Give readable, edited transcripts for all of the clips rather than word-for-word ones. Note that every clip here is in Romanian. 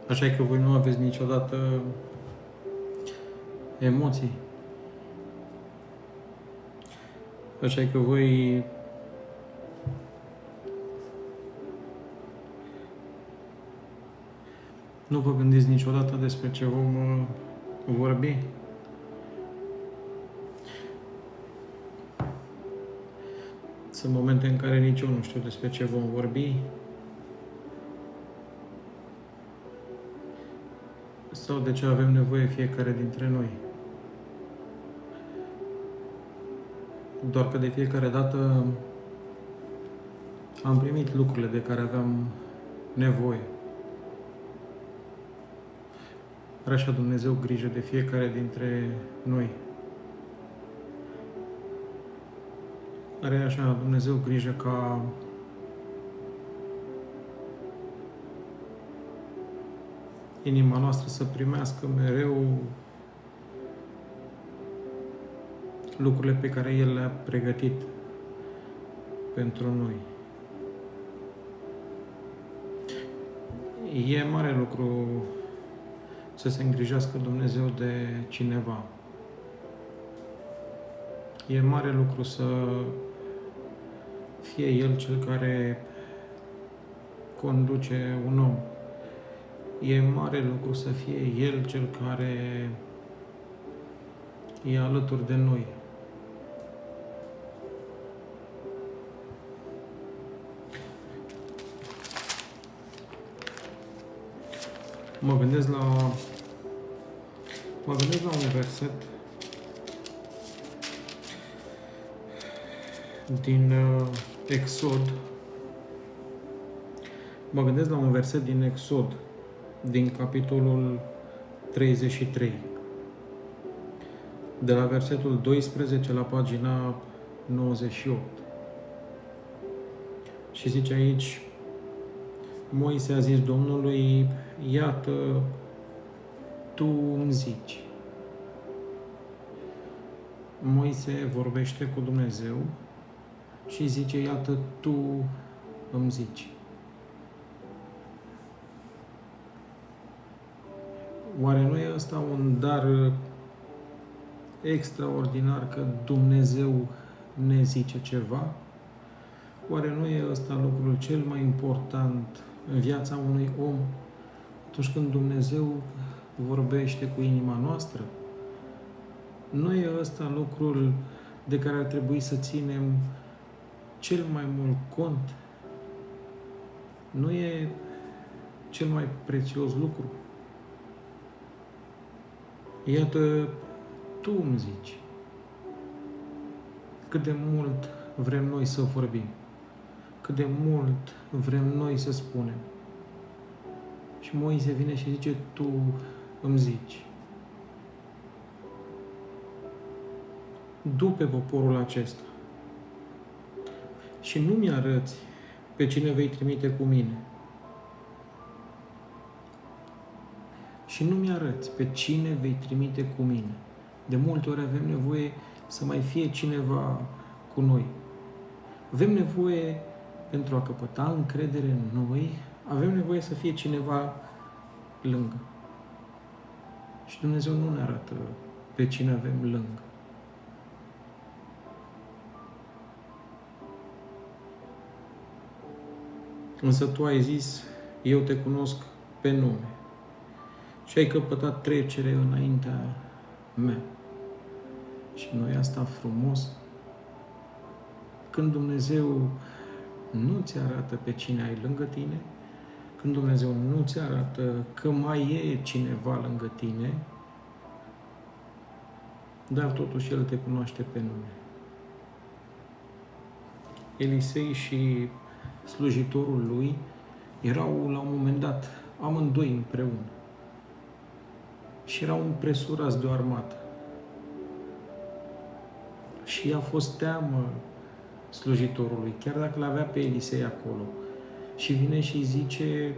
Așa că voi nu aveți niciodată emoții. Așa că voi nu vă gândiți niciodată despre ce vom vorbi. Sunt momente în care nici eu nu știu despre ce vom vorbi. Sau de ce avem nevoie fiecare dintre noi. Doar că de fiecare dată am primit lucrurile de care aveam nevoie. Are așa Dumnezeu grijă de fiecare dintre noi. Are așa Dumnezeu grijă ca inima noastră să primească mereu lucrurile pe care El le-a pregătit pentru noi. E mare lucru să se îngrijească Dumnezeu de cineva. E mare lucru să fie El cel care conduce un om. E mare lucru să fie El cel care e alături de noi. Mă gândesc la un verset din Exod. Mă gândesc la un verset din Exod, din capitolul 33. De la versetul 12 la pagina 98. Și zice aici: Moise a zis Domnului: iată, tu îmi zici. Moise vorbește cu Dumnezeu și zice: iată, tu îmi zici. Oare nu e ăsta un dar extraordinar că Dumnezeu ne zice ceva? Oare nu e ăsta lucrul cel mai important în viața unui om atunci când Dumnezeu vorbește cu inima noastră? Nu e ăsta lucrul de care ar trebui să ținem cel mai mult cont? Nu e cel mai prețios lucru? Iată, tu îmi zici. Cât de mult vrem noi să vorbim, cât de mult vrem noi să spunem. Și Moise vine și zice: tu îmi zici. Du pe poporul acesta și nu mi-arăți pe cine vei trimite cu mine. Și nu mi-arăți pe cine vei trimite cu mine. De multe ori avem nevoie să mai fie cineva cu noi. Avem nevoie, pentru a căpăta încredere în noi, avem nevoie să fie cineva lângă. Și Dumnezeu nu ne arată pe cine avem lângă. Însă Tu ai zis: eu te cunosc pe nume și ai căpătat trecere înaintea mea. Și nu e asta frumos? Când Dumnezeu nu ți arată pe cine ai lângă tine, când Dumnezeu nu ți arată că mai e cineva lângă tine, dar totuși El te cunoaște pe nume. Elisei și slujitorul lui erau la un moment dat amândoi împreună și erau împresurați de o armată. Și a fost teamă slujitorului, chiar dacă l-avea pe Elisei acolo. Și vine și îi zice: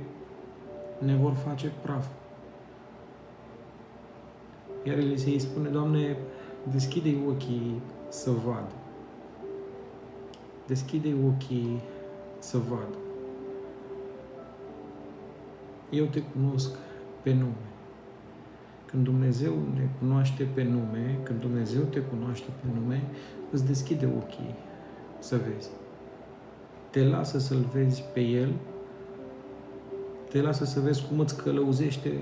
ne vor face praf. Iar Elisei îi spune: Doamne, deschide-i ochii să vadă. Deschide-i ochii să vadă. Eu te cunosc pe nume. Când Dumnezeu ne cunoaște pe nume, când Dumnezeu te cunoaște pe nume, îți deschide ochii să vezi. Te lasă să-L vezi pe El, te lasă să vezi cum îți călăuzește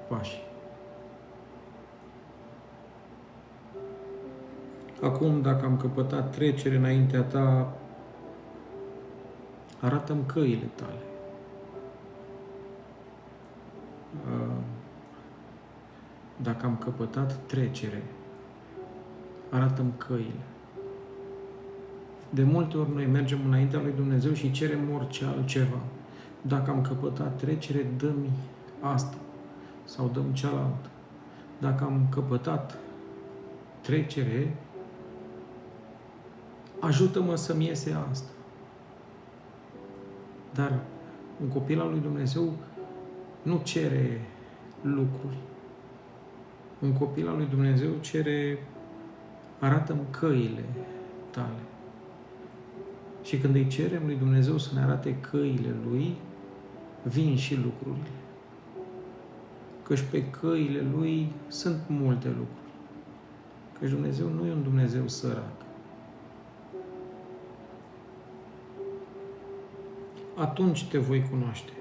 pașii. Acum, dacă am căpătat trecere înaintea ta, arată-mi căile tale. Dacă am căpătat trecere, arată-mi căile. De multe ori noi mergem înaintea lui Dumnezeu și cerem orice altceva. Dacă am căpătat trecere, dă-mi asta sau dă-mi cealaltă. Dacă am căpătat trecere, ajută-mă să-mi iese asta. Dar un copil al lui Dumnezeu nu cere lucruri. Un copil al lui Dumnezeu cere, arată-mi căile tale. Și când îi cerem lui Dumnezeu să ne arate căile Lui, vin și lucrurile. Căci pe căile Lui sunt multe lucruri. Căci Dumnezeu nu e un Dumnezeu sărac. Atunci te voi cunoaște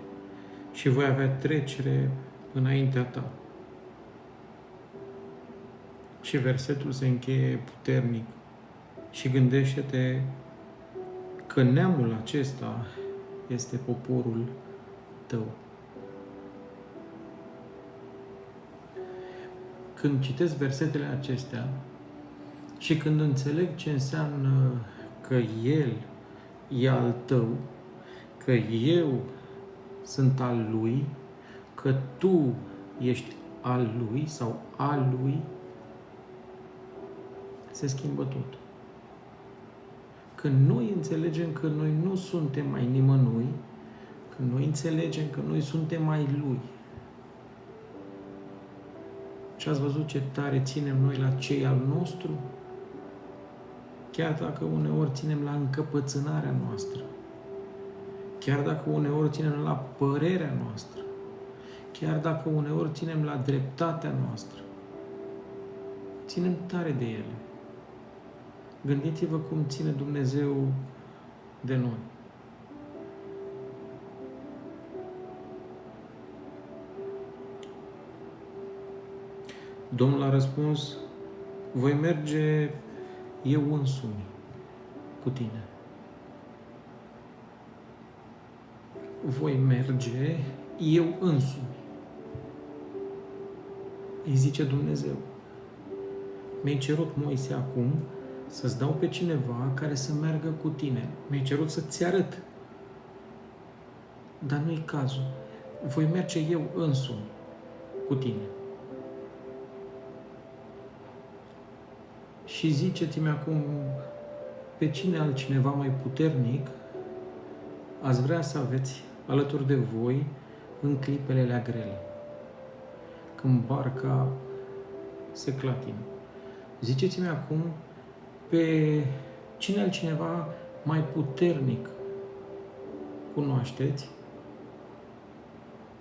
și voi avea trecere înaintea ta. Și versetul se încheie puternic. Și gândește-te că neamul acesta este poporul tău. Când citesc versetele acestea și când înțeleg ce înseamnă că El e al tău, că eu sunt al Lui, că tu ești al Lui sau al Lui, se schimbă tot. Când noi înțelegem că noi nu suntem mai nimănui, când noi înțelegem că noi suntem mai Lui. Și ați văzut ce tare ținem noi la cei al nostru? Chiar dacă uneori ținem la încăpățânarea noastră, chiar dacă uneori ținem la părerea noastră, chiar dacă uneori ținem la dreptatea noastră, ținem tare de ele. Gândiți-vă cum ține Dumnezeu de noi. Domnul a răspuns, voi merge eu însumi cu tine. Voi merge eu însumi. Îi zice Dumnezeu. Mi-ai cerut, Moise, acum să-ți dau pe cineva care să meargă cu tine. Mi-ai cerut să-ți arăt. Dar nu-i cazul. Voi merge eu însumi cu tine. Și ziceți-mi acum pe cine altcineva mai puternic ați vrea să aveți alături de voi în clipele alea grele, când barca se clatină. Ziceți-mi acum pe cine altcineva mai puternic cunoașteți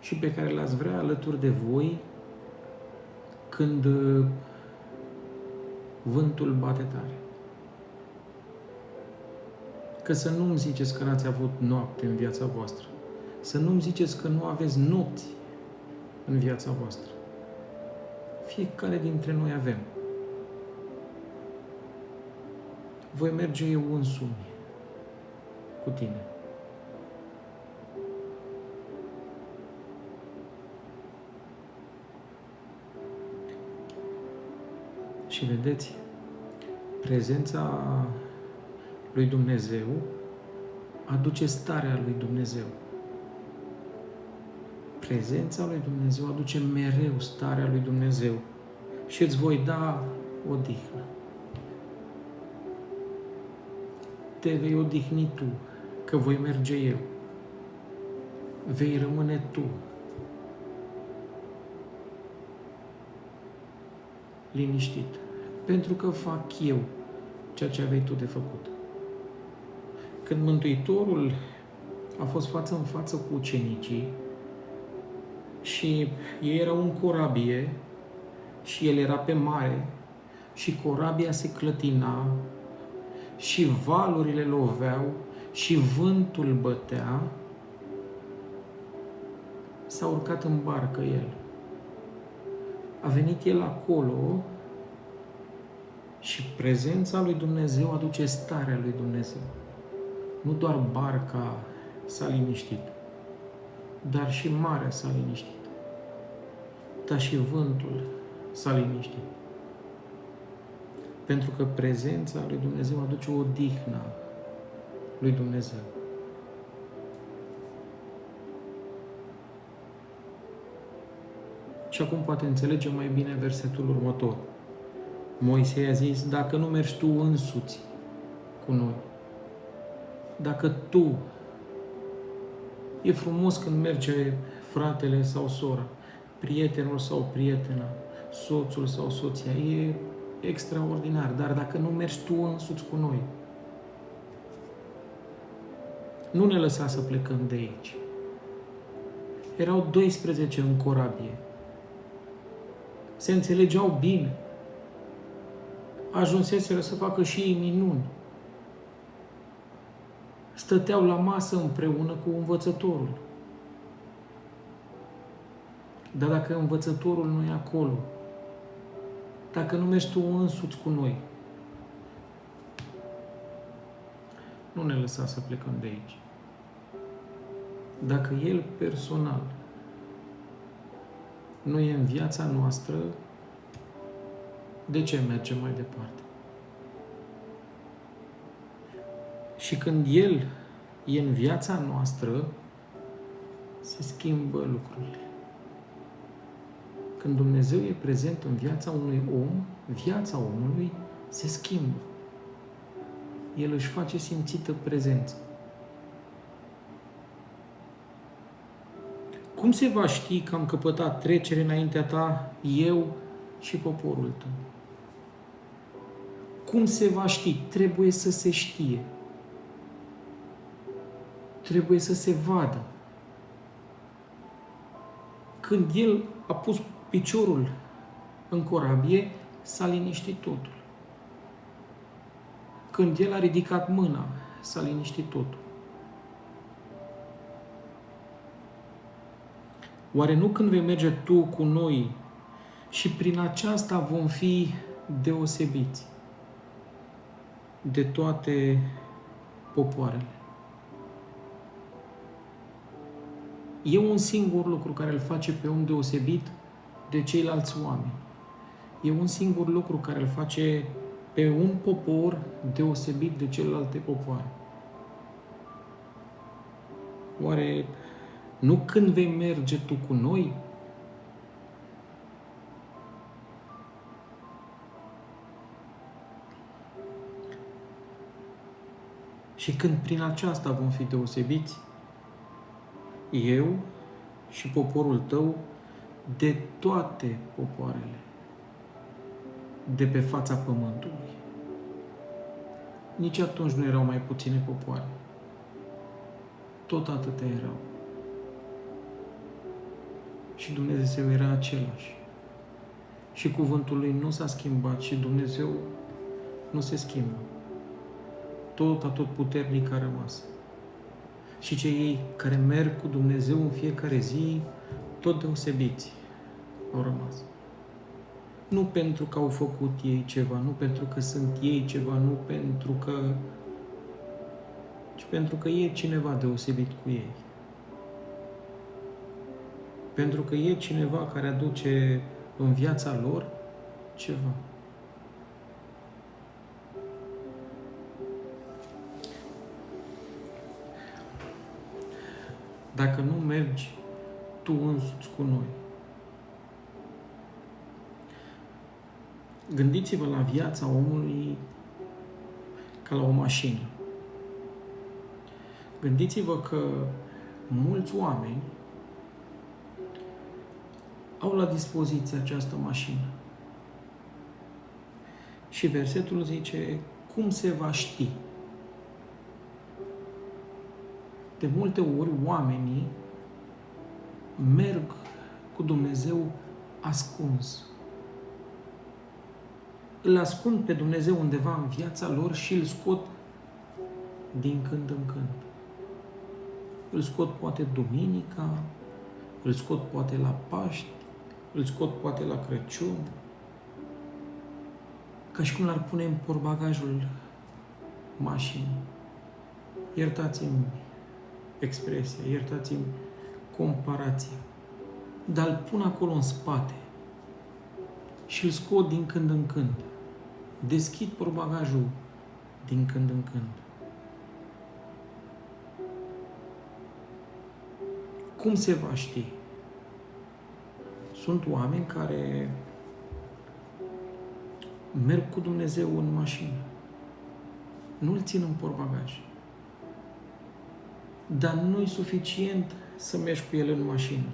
și pe care l-ați vrea alături de voi când vântul bate tare. Că să nu-mi ziceți că n-ați avut noapte în viața voastră. Să nu-mi ziceți că nu aveți nopți în viața voastră. Fiecare dintre noi avem. Voi merge eu însumi cu tine. Și vedeți, prezența lui Dumnezeu aduce starea lui Dumnezeu. Prezența lui Dumnezeu aduce mereu starea lui Dumnezeu și îți voi da odihnă. Te vei odihni tu, că voi merge eu. Vei rămâne tu. Liniștit. Pentru că fac eu ceea ce aveai tu de făcut. Când Mântuitorul a fost față în față cu ucenicii, Și ei erau în corabie și el era pe mare și corabia se clătina și valurile loveau și vântul bătea, s-a urcat în barcă el. A venit el acolo și prezența lui Dumnezeu aduce starea lui Dumnezeu. Nu doar barca s-a liniștit, dar și marea s-a liniștit. Dar și vântul s-a liniștit. Pentru că prezența lui Dumnezeu aduce o odihnă lui Dumnezeu. Și acum poate înțelegem mai bine versetul următor. Moise i-a zis, dacă nu mergi tu însuți cu noi, dacă tu, e frumos când merge fratele sau sora, prietenul sau prietena, soțul sau soția, e extraordinar, dar dacă nu mergi tu însuți cu noi, nu ne lăsa să plecăm de aici. Erau 12 în corabie. Se înțelegeau bine. Ajunseseră să facă și ei minuni. Stăteau la masă împreună cu învățătorul. Dar dacă învățătorul nu e acolo, dacă nu mergi tu însuți cu noi, nu ne lăsa să plecăm de aici. Dacă El personal nu e în viața noastră, de ce mergem mai departe? Și când El e în viața noastră, se schimbă lucrurile. Când Dumnezeu e prezent în viața unui om, viața omului se schimbă. El își face simțită prezența. Cum se va ști că am căpătat trecere înaintea ta, eu și poporul tău? Cum se va ști? Trebuie să se știe. Trebuie să se vadă. Când el a pus piciorul în corabie, s-a liniștit totul. Când el a ridicat mâna, s-a liniștit totul. Oare nu când vei merge tu cu noi și prin aceasta vom fi deosebiți de toate popoarele? E un singur lucru care îl face pe om deosebit de ceilalți oameni. E un singur lucru care îl face pe un popor deosebit de celelalte popoare. Oare nu când vei merge tu cu noi? Și când prin aceasta vom fi deosebiți, eu și poporul tău, de toate popoarele de pe fața pământului. Nici atunci nu erau mai puține popoare. Tot atâtea erau. Și Dumnezeu era același. Și cuvântul lui nu s-a schimbat și Dumnezeu nu se schimbă. Tot atotputernic a rămas. Și cei care merg cu Dumnezeu în fiecare zi, tot deosebiți au rămas. Nu pentru că au făcut ei ceva, nu pentru că sunt ei ceva, nu pentru că... ci pentru că e cineva deosebit cu ei. Pentru că e cineva care aduce în viața lor ceva. Dacă nu mergi tu însuți cu noi, gândiți-vă la viața omului ca la o mașină. Gândiți-vă că mulți oameni au la dispoziție această mașină. Și versetul zice, cum se va ști? De multe ori oamenii merg cu Dumnezeu ascuns. Îl ascund pe Dumnezeu undeva în viața lor și îl scot din când în când. Îl scot poate duminica, îl scot poate la Paști, îl scot poate la Crăciun, ca și cum l-ar pune în portbagajul mașinii. Iertați-mi expresia, iertați-mi comparația, dar îl pun acolo în spate și îl scot din când în când. Deschid portbagajul din când în când. Cum se va ști? Sunt oameni care merg cu Dumnezeu în mașină. Nu-l țin în portbagaj. Dar nu-i suficient să mergi cu el în mașină.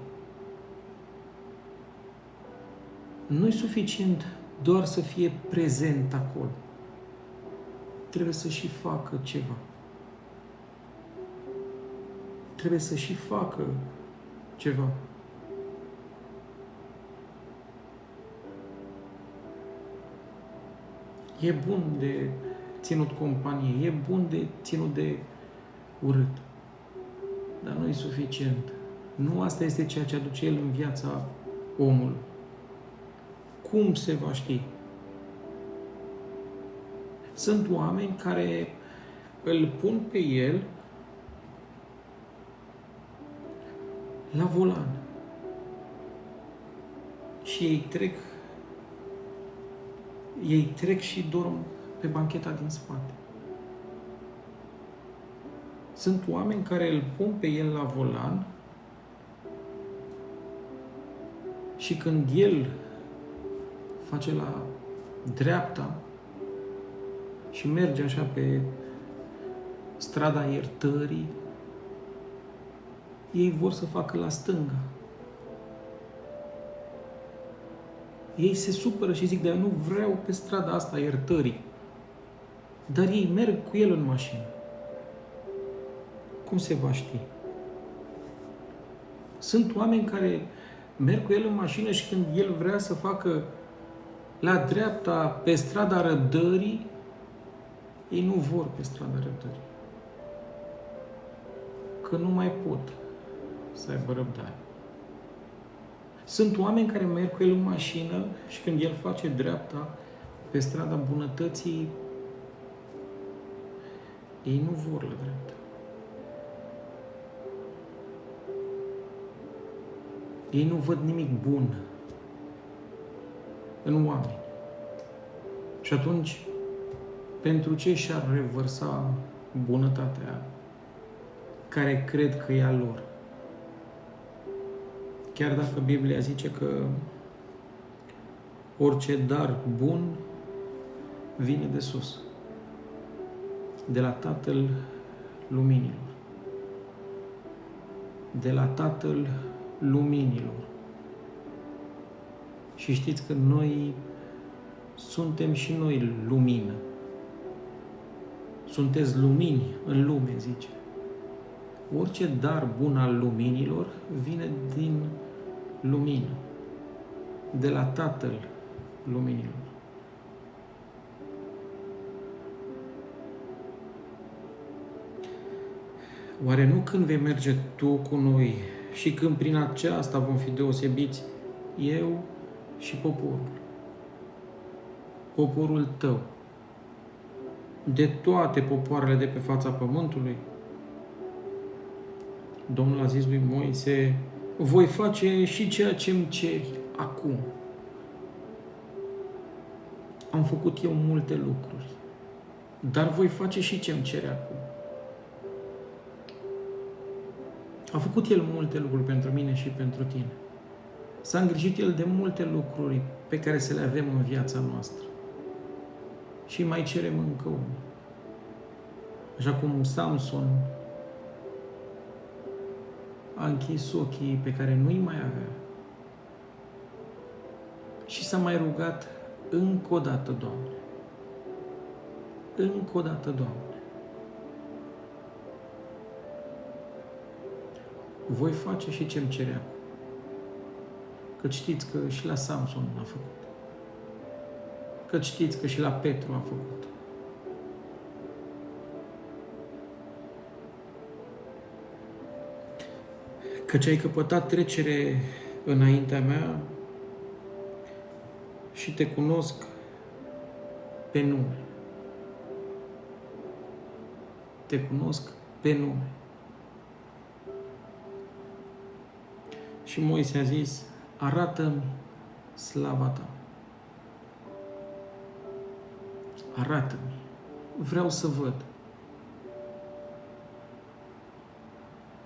Nu-i suficient doar să fie prezent acolo. Trebuie să și facă ceva. Trebuie să și facă ceva. E bun de ținut companie, e bun de ținut de urât. Dar nu e suficient. Nu asta este ceea ce aduce el în viața omului. Cum se va ști? Sunt oameni care îl pun pe el la volan și ei trec și dorm pe bancheta din spate. Sunt oameni care îl pun pe el la volan și când el face la dreapta și merge așa pe strada iertării, ei vor să facă la stânga. Ei se supără și zic, dar eu nu vreau pe strada asta iertării. Dar ei merg cu el în mașină. Cum se va ști? Sunt oameni care merg cu el în mașină și când el vrea să facă la dreapta, pe strada răbdării, ei nu vor pe strada răbdării. Că nu mai pot să aibă răbdare. Sunt oameni care merg cu el în mașină și când el face dreapta pe strada bunătății, ei nu vor la dreapta. Ei nu văd nimic bun în oameni. Și atunci, pentru ce și-ar revărsa bunătatea care cred că e a lor? Chiar dacă Biblia zice că orice dar bun vine de sus, de la Tatăl Luminilor. De la Tatăl Luminilor. Și știți că noi suntem și noi lumină. Sunteți lumini în lume, zice. Orice dar bun al luminilor vine din lumină, de la Tatăl Luminilor. Oare nu când vei merge tu cu noi și când prin aceasta vom fi deosebiți, eu și poporul, poporul tău, de toate popoarele de pe fața pământului? Domnul a zis lui Moise, voi face și ceea ce îmi ceri acum. Am făcut eu multe lucruri, dar voi face și ce îmi cere acum. A făcut El multe lucruri pentru mine și pentru tine. S-a îngrijit El de multe lucruri pe care să le avem în viața noastră. Și mai cerem încă unul. Așa cum Samson a închis ochii pe care nu-i mai avea. Și s-a mai rugat încă o dată, Doamne. Încă o dată, Doamne. Voi face și ce-mi cere acum. Că știți că și la Samson a făcut. Că știți că și la Petru a făcut. Căci ai căpătat trecere înaintea mea și te cunosc pe nume. Te cunosc pe nume. Și Moise a zis, arată-mi slava ta. Arată-mi. Vreau să văd.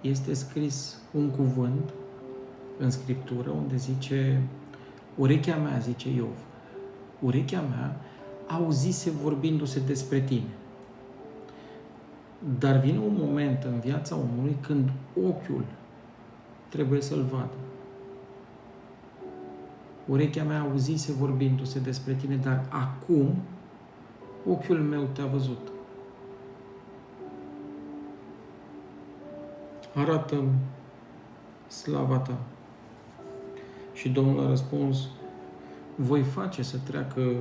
Este scris un cuvânt în Scriptură unde zice, urechea mea, zice Iov, urechea mea auzise vorbindu-se despre tine. Dar vine un moment în viața omului când ochiul trebuie să-l vadă. Urechea mea auzise vorbindu-se despre tine, dar acum ochiul meu te-a văzut. Arată-mi slava ta. Și Domnul a răspuns, voi face să treacă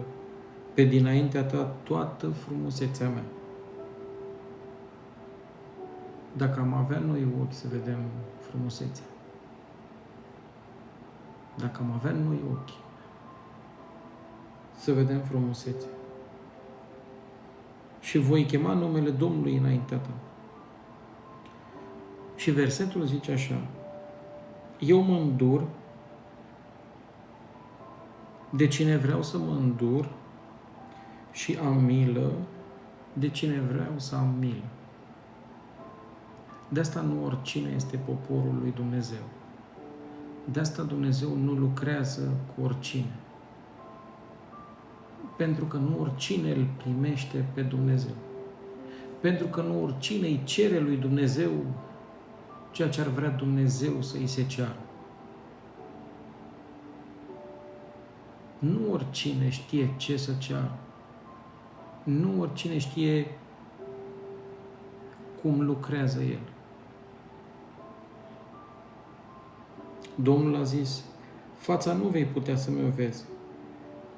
pe dinaintea ta toată frumusețea mea. Dacă am avea noi ochi să vedem frumusețea. Dacă am avea noi ochi să vedem frumusețea. Și voi chema numele Domnului înaintea ta. Și versetul zice așa, eu mă îndur de cine vreau să mă îndur și am milă de cine vreau să am milă. De asta nu oricine este poporul lui Dumnezeu. De asta Dumnezeu nu lucrează cu oricine. Pentru că nu oricine îl primește pe Dumnezeu. Pentru că nu oricine îi cere lui Dumnezeu ceea ce ar vrea Dumnezeu să îi se ceară. Nu oricine știe ce să ceară. Nu oricine știe cum lucrează El. Domnul a zis, fața nu vei putea să mi-o vezi,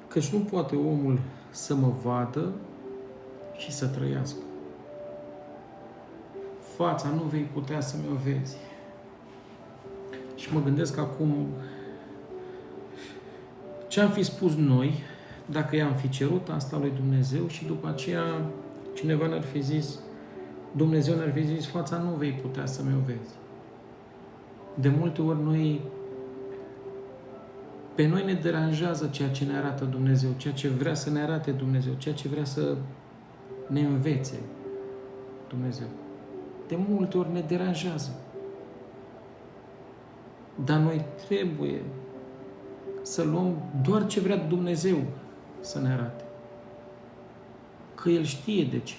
căci nu poate omul să mă vadă și să trăiască. Fața nu vei putea să mi-o vezi. Și mă gândesc acum ce am fi spus noi dacă i-am fi cerut asta lui Dumnezeu și după aceea cineva ne-ar fi zis, Dumnezeu ne-ar fi zis, fața nu vei putea să mi-o vezi. De multe ori pe noi ne deranjează ceea ce ne arată Dumnezeu, ceea ce vrea să ne arate Dumnezeu, ceea ce vrea să ne învețe Dumnezeu. De multe ori ne deranjează. Dar noi trebuie să luăm doar ce vrea Dumnezeu să ne arate. Că El știe de ce.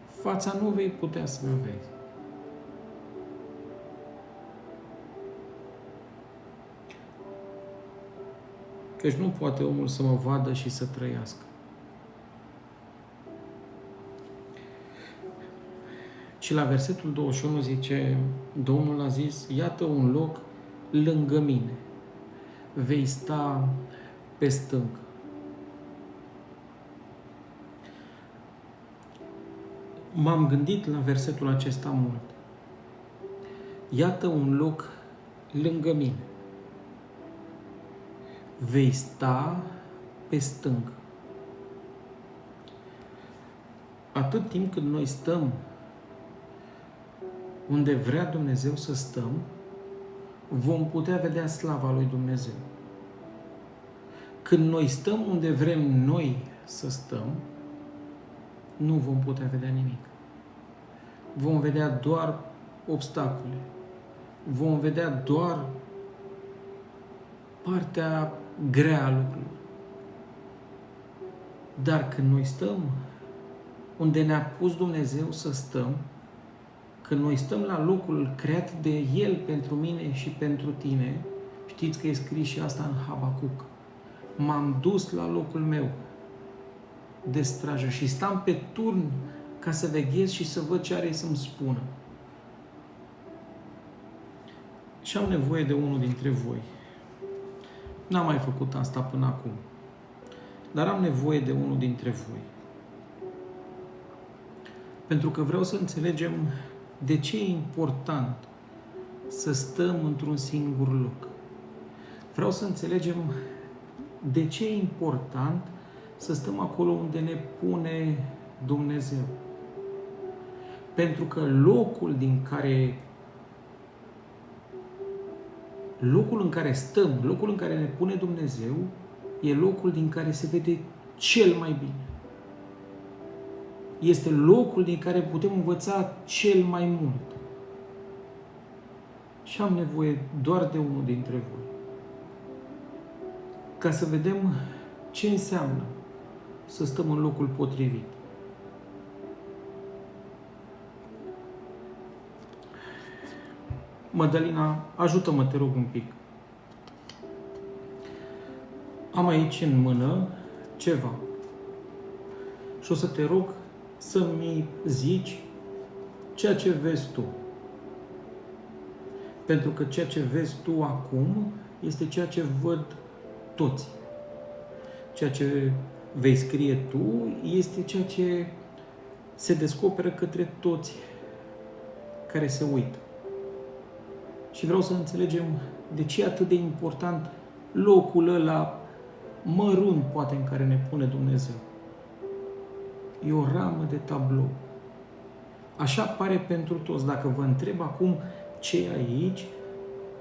Fața nu vei putea să mi-o vezi. Căci nu poate omul să mă vadă și să trăiască. Și la versetul 21 zice, Domnul a zis, iată un loc lângă mine. Vei sta pe stâncă. M-am gândit la versetul acesta mult. Iată un loc lângă mine. Vei sta pe stâncă. Atât timp cât noi stăm unde vrea Dumnezeu să stăm, vom putea vedea slava lui Dumnezeu. Când noi stăm unde vrem noi să stăm, nu vom putea vedea nimic. Vom vedea doar obstacole. Vom vedea doar partea grea a lucrurilor. Dar când noi stăm unde ne-a pus Dumnezeu să stăm, când noi stăm la locul creat de El pentru mine și pentru tine, știți că e scris și asta în Habacuc. M-am dus la locul meu de strajă și stam pe turn ca să veghez și să văd ce are să-mi spună. Și am nevoie de unul dintre voi. N-am mai făcut asta până acum. Dar am nevoie de unul dintre voi. Pentru că vreau să înțelegem de ce e important să stăm într-un singur loc. Vreau să înțelegem de ce e important să stăm acolo unde ne pune Dumnezeu. Pentru că locul în care stăm, locul în care ne pune Dumnezeu, e locul din care se vede cel mai bine. Este locul din care putem învăța cel mai mult. Și am nevoie doar de unul dintre voi. Ca să vedem ce înseamnă să stăm în locul potrivit. Mădălina, ajută-mă, te rog, un pic. Am aici în mână ceva. Și o să te rog să-mi zici ceea ce vezi tu. Pentru că ceea ce vezi tu acum este ceea ce văd toți. Ceea ce vei scrie tu este ceea ce se descoperă către toți care se uită. Și vreau să înțelegem de ce e atât de important locul ăla mărunt, poate, în care ne pune Dumnezeu. E o ramă de tablou. Așa pare pentru toți. Dacă vă întreb acum ce e aici,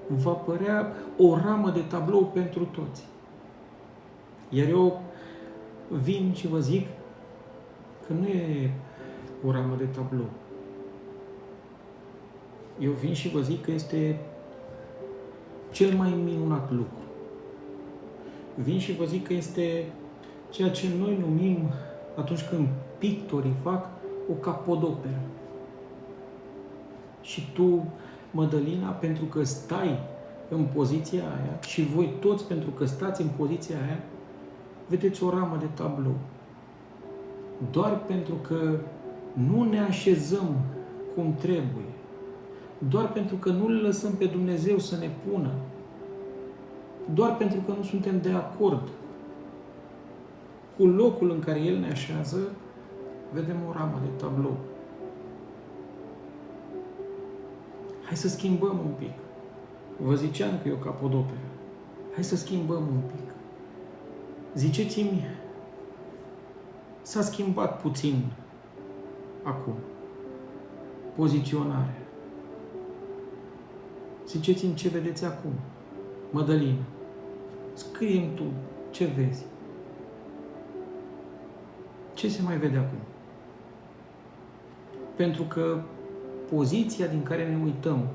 va părea o ramă de tablou pentru toți. Iar eu vin și vă zic că nu e o ramă de tablou. Eu vin și vă zic că este cel mai minunat lucru. Vin și vă zic că este ceea ce noi numim, atunci când pictorii fac, o capodoperă. Și tu, Mădălina, pentru că stai în poziția aia, și voi toți, pentru că stați în poziția aia, vedeți o ramă de tablou. Doar pentru că nu ne așezăm cum trebuie. Doar pentru că nu îl lăsăm pe Dumnezeu să ne pună. Doar pentru că nu suntem de acord cu locul în care El ne așează, vedem o ramă de tablou. Hai să schimbăm un pic. Vă ziceam că e o capodoperă. Hai să schimbăm un pic. Ziceți-mi, s-a schimbat puțin acum poziționarea. Ziceți-mi ce vedeți acum. Mădălina, scrie-mi tu ce vezi. Ce se mai vede acum? Pentru că poziția din care ne uităm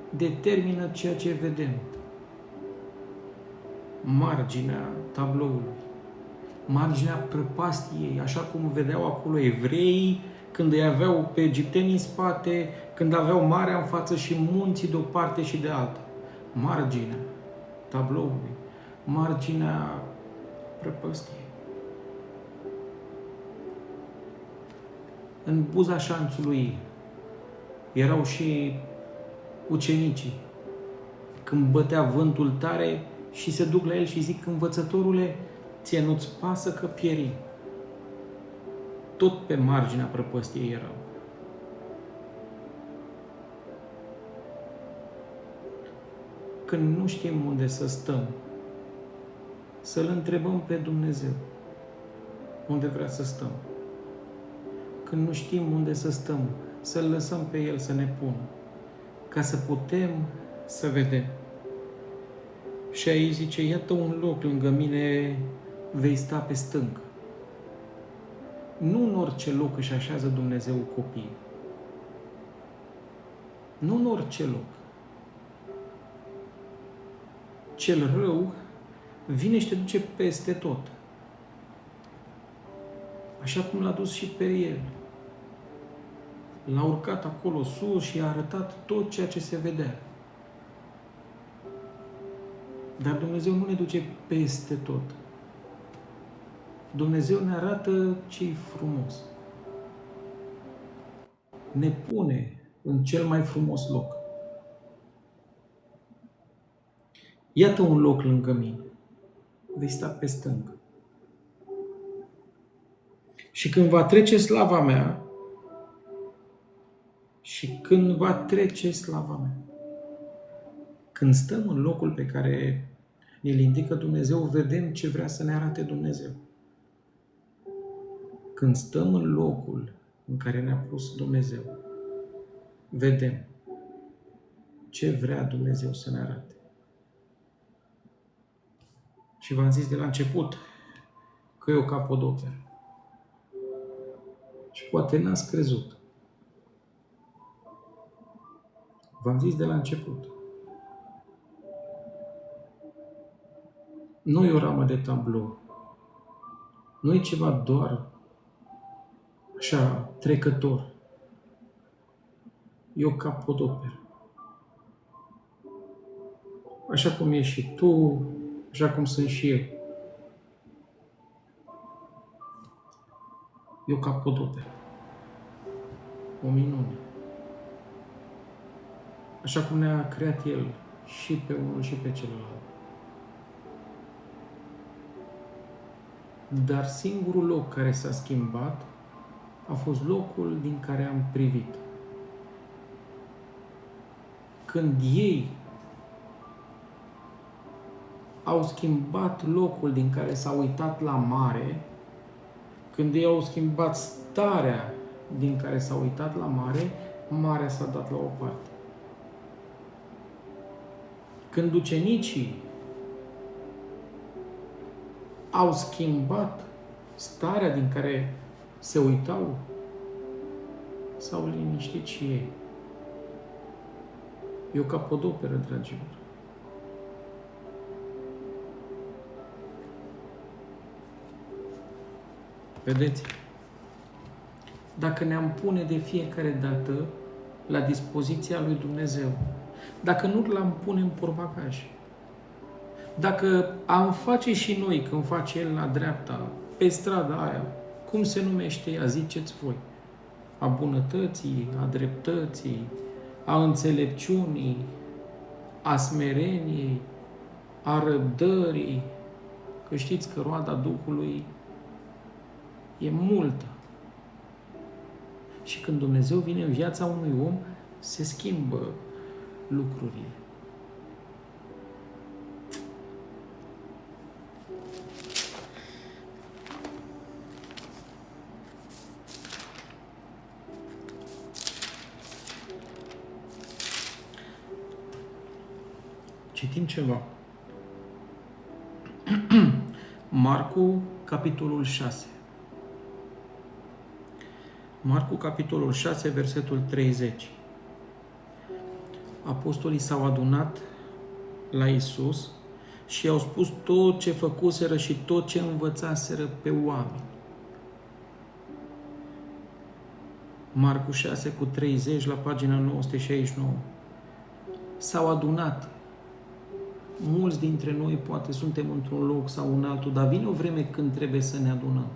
determină ceea ce vedem. Marginea tabloului, marginea prăpastiei, așa cum vedeau acolo evreii când îi aveau pe egipteni în spate, când aveau marea în față și munții de o parte și de alta. Marginea tabloului, marginea prăpastiei. În buza șanțului erau și ucenicii. Când bătea vântul tare și se duc la el și zic: învățătorule, ție nu-ți pasă că pierim. Tot pe marginea prăpăstiei erau. Când nu știm unde să stăm, să-L întrebăm pe Dumnezeu unde vrea să stăm. Când nu știm unde să stăm, să-L lăsăm pe El să ne pună, ca să putem să vedem. Și aici zice: iată un loc lângă mine, vei sta pe stâncă. Nu în orice loc își așează Dumnezeu copiii. Nu în orice loc. Cel rău vine și te duce peste tot. Așa cum l-a dus și pe el. L-a urcat acolo sus și i-a arătat tot ceea ce se vedea. Dar Dumnezeu nu ne duce peste tot. Dumnezeu ne arată ce-i frumos. Ne pune în cel mai frumos loc. Iată un loc lângă mine. Vei sta pe stâncă. Și când va trece slava mea, când stăm în locul pe care ne-l indică Dumnezeu, vedem ce vrea să ne arate Dumnezeu. Când stăm în locul în care ne-a pus Dumnezeu, vedem ce vrea Dumnezeu să ne arate. Și v-am zis de la început că e o capodoperă. Și poate n-ați crezut. V-am zis de la început. Nu e o ramă de tablou. Nu e ceva doar așa trecător. E o capodoperă. Așa cum ești și tu, așa cum sunt și eu. E o capodoperă. O minune. Așa cum ne-a creat El și pe unul și pe celălalt. Dar singurul loc care s-a schimbat a fost locul din care am privit. Când ei au schimbat locul din care s-au uitat la mare, când ei au schimbat starea din care s-au uitat la mare, marea s-a dat la o parte. Când ucenicii au schimbat starea din care se uitau, s-au liniștit și ei. E o capodoperă, dragilor. Vedeți? Dacă ne-am pune de fiecare dată la dispoziția lui Dumnezeu, dacă nu l-am pune în portbagaj, dacă am face și noi când face El la dreapta, pe strada aia, cum se numește ea, ziceți voi, a bunătății, a dreptății, a înțelepciunii, a smereniei, a răbdării, că știți că roada Duhului e multă. Și când Dumnezeu vine în viața unui om, se schimbă lucrurile. Citim ceva. Marcu, capitolul 6. Marcu, capitolul 6, versetul 30. Apostolii s-au adunat la Iisus și i-au spus tot ce făcuseră și tot ce învățaseră pe oameni. Marcu 6 cu 30 la pagina 969. S-au adunat. Mulți dintre noi poate suntem într-un loc sau în altul, dar vine o vreme când trebuie să ne adunăm.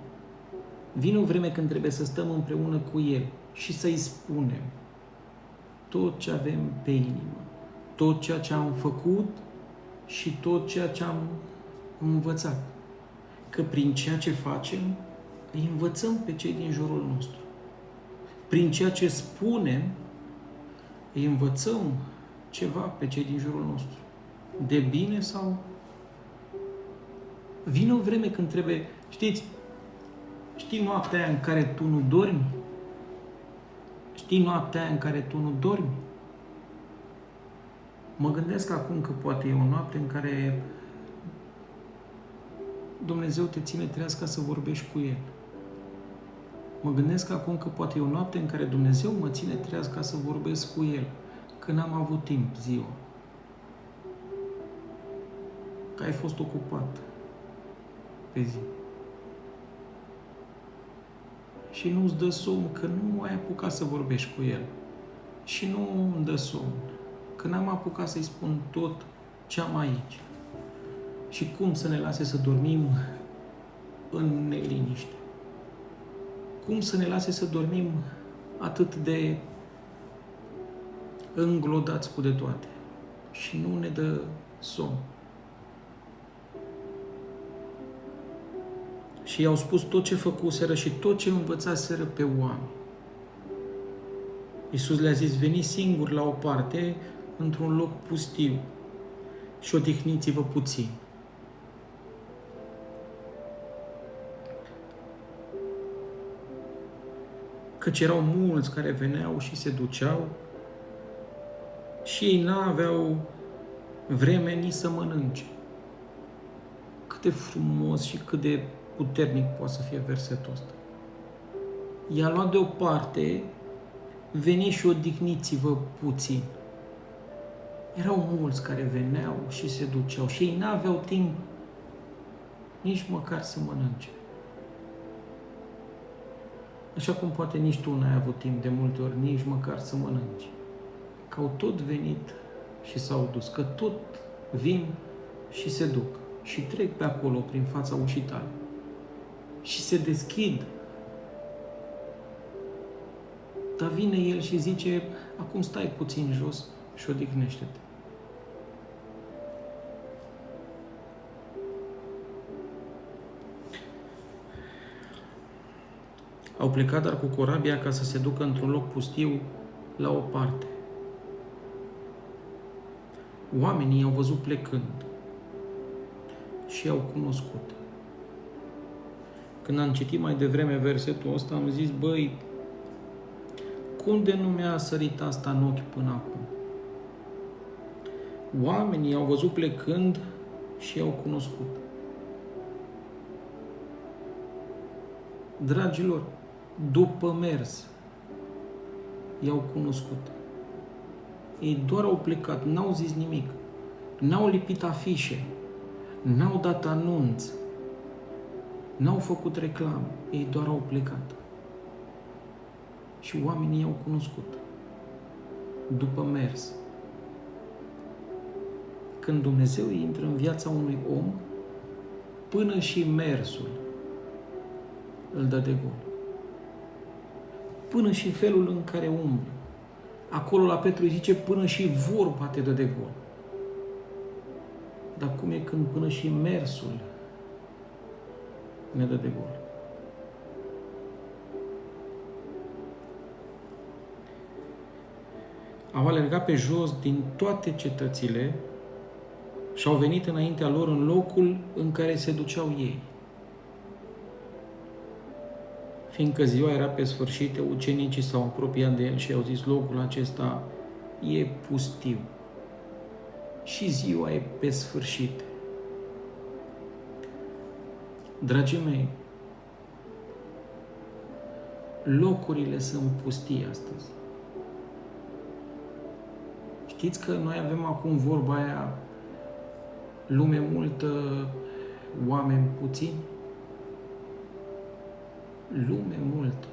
Vine o vreme când trebuie să stăm împreună cu El și să-i spunem tot ce avem pe inimă, tot ceea ce am făcut și tot ceea ce am învățat. Că prin ceea ce facem, îi învățăm pe cei din jurul nostru. Prin ceea ce spunem, îi învățăm ceva pe cei din jurul nostru. De bine sau... Vine o vreme când trebuie... Știi noaptea aia în care tu nu dormi? Știi noaptea aia în care tu nu dormi? Mă gândesc acum că poate e o noapte în care Dumnezeu te ține treaz ca să vorbești cu El. Mă gândesc acum că poate e o noapte în care Dumnezeu mă ține treaz ca să vorbesc cu El, că n-am avut timp ziua. Că ai fost ocupat pe zi. Și nu-ți dă somn că nu ai apucat să vorbești cu El. Și nu îmi dă somn că n-am apucat să-i spun tot ce am aici. Și cum să ne lase să dormim în neliniște? Cum să ne lase să dormim atât de înglodați cu de toate? Și nu ne dă somn. Și i-au spus tot ce făcuseră și tot ce învățaseră pe oameni. Iisus le-a zis, veniți singuri la o parte, într-un loc pustiu și odihniți-vă puțin. Căci erau mulți care veneau și se duceau și ei n-aveau vreme nici să mănânce. Cât de frumos și cât de puternic poate să fie versetul ăsta. I-a luat deoparte, veniți și odihniți-vă puțin. Erau mulți care veneau și se duceau și ei n-aveau timp nici măcar să mănânce. Așa cum poate nici tu n-ai avut timp de multe ori nici măcar să mănânci. Că au tot venit și s-au dus, că tot vin și se duc și trec pe acolo prin fața ușii tale și se deschid. Dar vine el și zice, acum stai puțin jos și odihnește-te. Au plecat dar cu corabia ca să se ducă într-un loc pustiu la o parte. Oamenii i-au văzut plecând și i-au cunoscut. Când am citit mai devreme versetul ăsta, am zis, băi, cum de nu mi-a sărit asta în ochi până acum? Oamenii i-au văzut plecând și i-au cunoscut. Dragilor, după mers, i-au cunoscut. Ei doar au plecat, n-au zis nimic, n-au lipit afișe, n-au dat anunț, n-au făcut reclamă, ei doar au plecat. Și oamenii i-au cunoscut. După mers. Când Dumnezeu intră în viața unui om, până și mersul îl dă de gol. Până și felul în care umblă. Acolo la Petru îi zice, până și vorba te dă de gol. Dar cum e când până și mersul ne dă de gol? Au alergat pe jos din toate cetățile și au venit înaintea lor în locul în care se duceau ei. Fiindcă ziua era pe sfârșit, ucenicii s-au apropiat de el și au zis, locul acesta e pustiu. Și ziua e pe sfârșit. Dragii mei, locurile sunt pustii astăzi. Știți că noi avem acum vorba aia, lume multă, oameni puțini? Lume multă,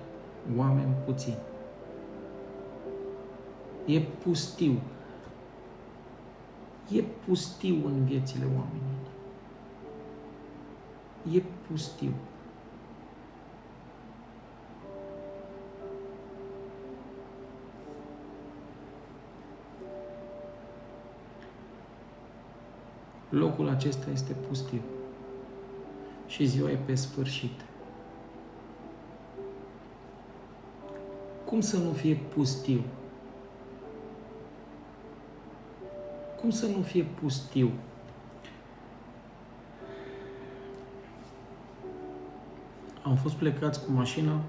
oameni puțini. E pustiu. E pustiu în viețile oamenilor. E pustiu. Locul acesta este pustiu. Și ziua e pe sfârșit. Cum să nu fie pustiu? Cum să nu fie pustiu? Am fost plecați cu mașina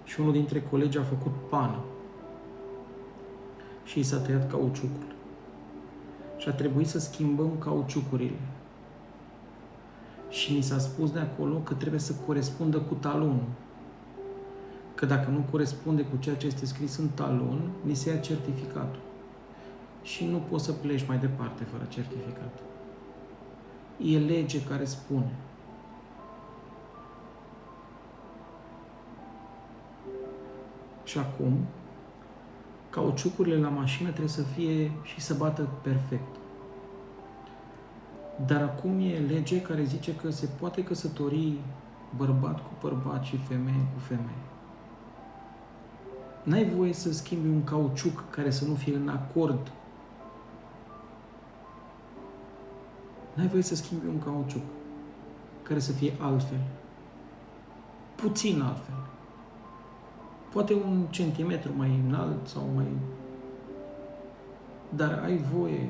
și unul dintre colegi a făcut pană și i s-a tăiat cauciucul. Și a trebuit să schimbăm cauciucurile. Și mi s-a spus de acolo că trebuie să corespundă cu talonul. Că dacă nu corespunde cu ceea ce este scris în talon, ni se ia certificatul. Și nu poți să pleci mai departe fără certificat. E lege care spune. Și acum, cauciucurile la mașină trebuie să fie și să bată perfect. Dar acum e lege care zice că se poate căsători bărbat cu bărbat și femeie cu femeie. N-ai voie să schimbi un cauciuc care să nu fie în acord. N-ai voie să schimbi un cauciuc. care să fie altfel. Puțin altfel. Poate 1 centimetru mai înalt sau mai... Dar ai voie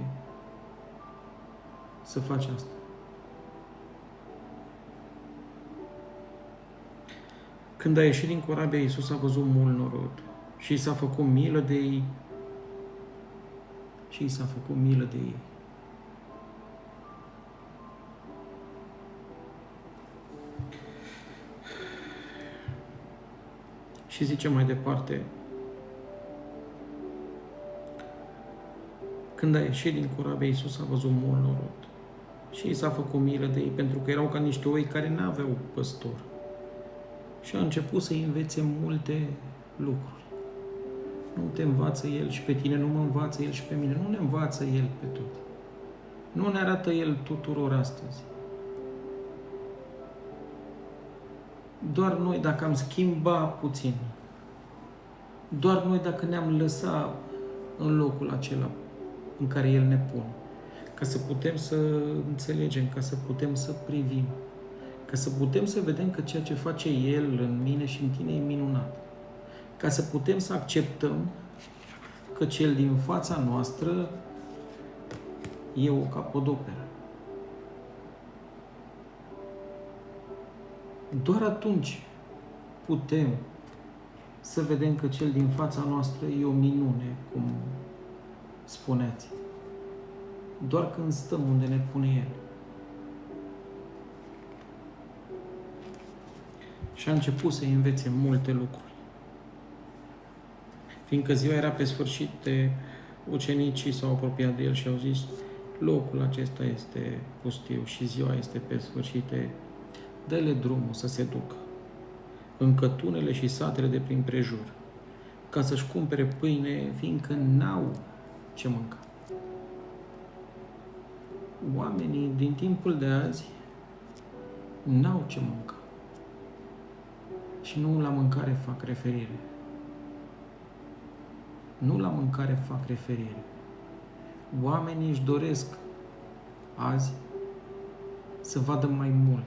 să faci asta. Când a ieșit din corabia, Iisus a văzut mult norod și i s-a făcut milă de ei. Și i s-a făcut milă de ei. Și zice mai departe, când a ieșit din corabie, Iisus a văzut mult norod și i s-a făcut milă de ei, pentru că erau ca niște oi care n-aveau păstor. Și a început să învețe multe lucruri. Nu te învață El și pe tine, nu mă învață El și pe mine, nu ne învață El pe toți. Nu ne arată El tuturor astăzi. Doar noi, dacă am schimbat puțin, doar noi, dacă ne-am lăsat în locul acela în care El ne pune, ca să putem să înțelegem, ca să putem să privim, ca să putem să vedem că ceea ce face El în mine și în tine e minunat, ca să putem să acceptăm că Cel din fața noastră e o capodoperă. Doar atunci putem să vedem că Cel din fața noastră e o minune, cum spuneați. Doar când stăm unde ne pune El. Și a început să învețe multe lucruri. Fiindcă ziua era pe sfârșit, ucenicii s-au apropiat de El și au zis: locul acesta este pustiu și ziua este pe sfârșit, dă-le drumul să se ducă în cătunele și satele de prin prejur, ca să-și cumpere pâine, fiindcă n-au ce mânca. Oamenii din timpul de azi n-au ce mânca. Și nu la mâncare fac referire. Nu la mâncare fac referire. Oamenii își doresc azi să vadă mai mult.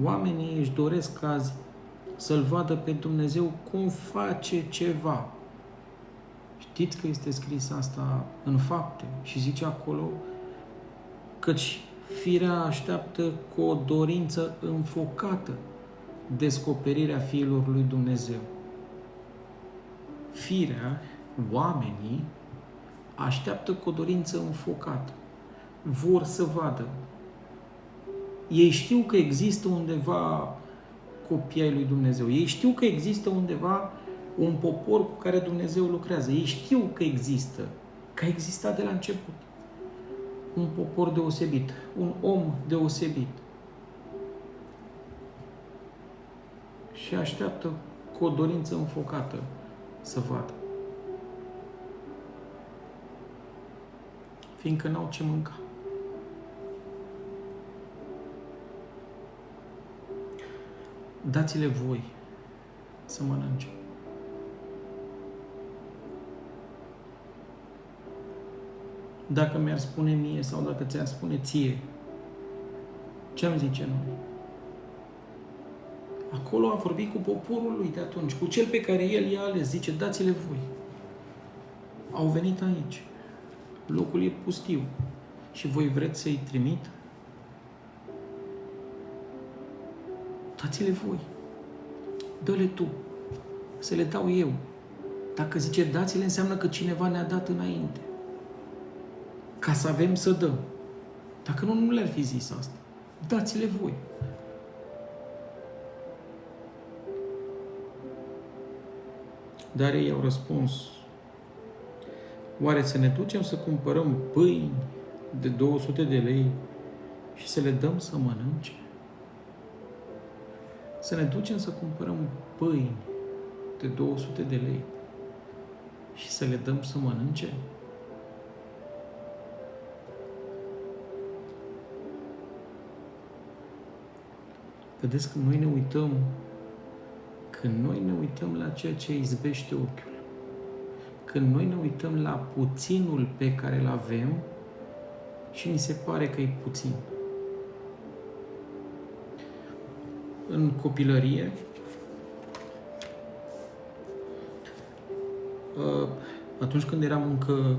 Oamenii își doresc azi să-L vadă pe Dumnezeu cum face ceva. Știți că este scris asta în Fapte și zice acolo: căci firea așteaptă cu o dorință înfocată descoperirea fiilor lui Dumnezeu. Firea, oamenii, așteaptă cu o dorință înfocată. Vor să vadă. Ei știu că există undeva copii ai lui Dumnezeu. Ei știu că există undeva un popor cu care Dumnezeu lucrează. Ei știu că există, că a existat de la început. Un popor deosebit, un om deosebit. Și așteaptă cu o dorință înfocată să vadă. Fiindcă n-au ce mânca. Dați-le voi să mănânce. Dacă mi-ar spune mie sau dacă ți-ar spune ție, ce-am zice noi? Acolo a vorbit cu poporul lui de atunci, cu cel pe care el i-a ales. Zice: dați-le voi. Au venit aici. Locul e pustiu. Și voi vreți să-i trimit? Dați-le voi. Dă-le tu. Să le dau eu. Dacă zice dați-le, înseamnă că cineva ne-a dat înainte. Ca să avem să dăm. Dacă nu, nu le-ar fi zis asta. Dați-le voi. Dar ei au răspuns: oare să ne ducem să cumpărăm pâini de 200 de lei și să le dăm să mănânce? Să ne ducem să cumpărăm pâini de 200 de lei și să le dăm să mănânce? Vedeți că noi ne uităm, când noi ne uităm la ceea ce izbește ochiul, când noi ne uităm la puținul pe care îl avem și ni se pare că e puțin. în copilărie, atunci când eram încă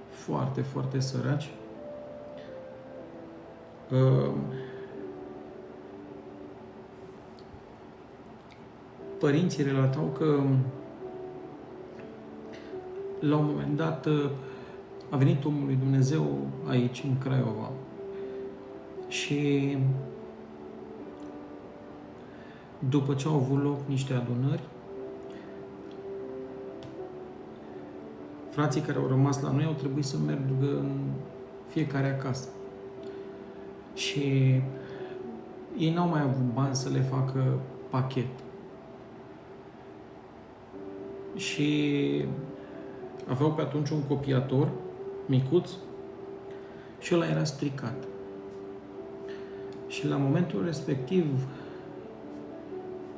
foarte, foarte săraci, părinții relatau că la un moment dat a venit omul lui Dumnezeu aici, în Craiova, și după ce au avut loc niște adunări, frații care au rămas la noi au trebuit să meargă în fiecare acasă. Și ei n-au mai avut bani să le facă pachet. Și aveau pe atunci un copiator micuț și ăla era stricat. Și la momentul respectiv,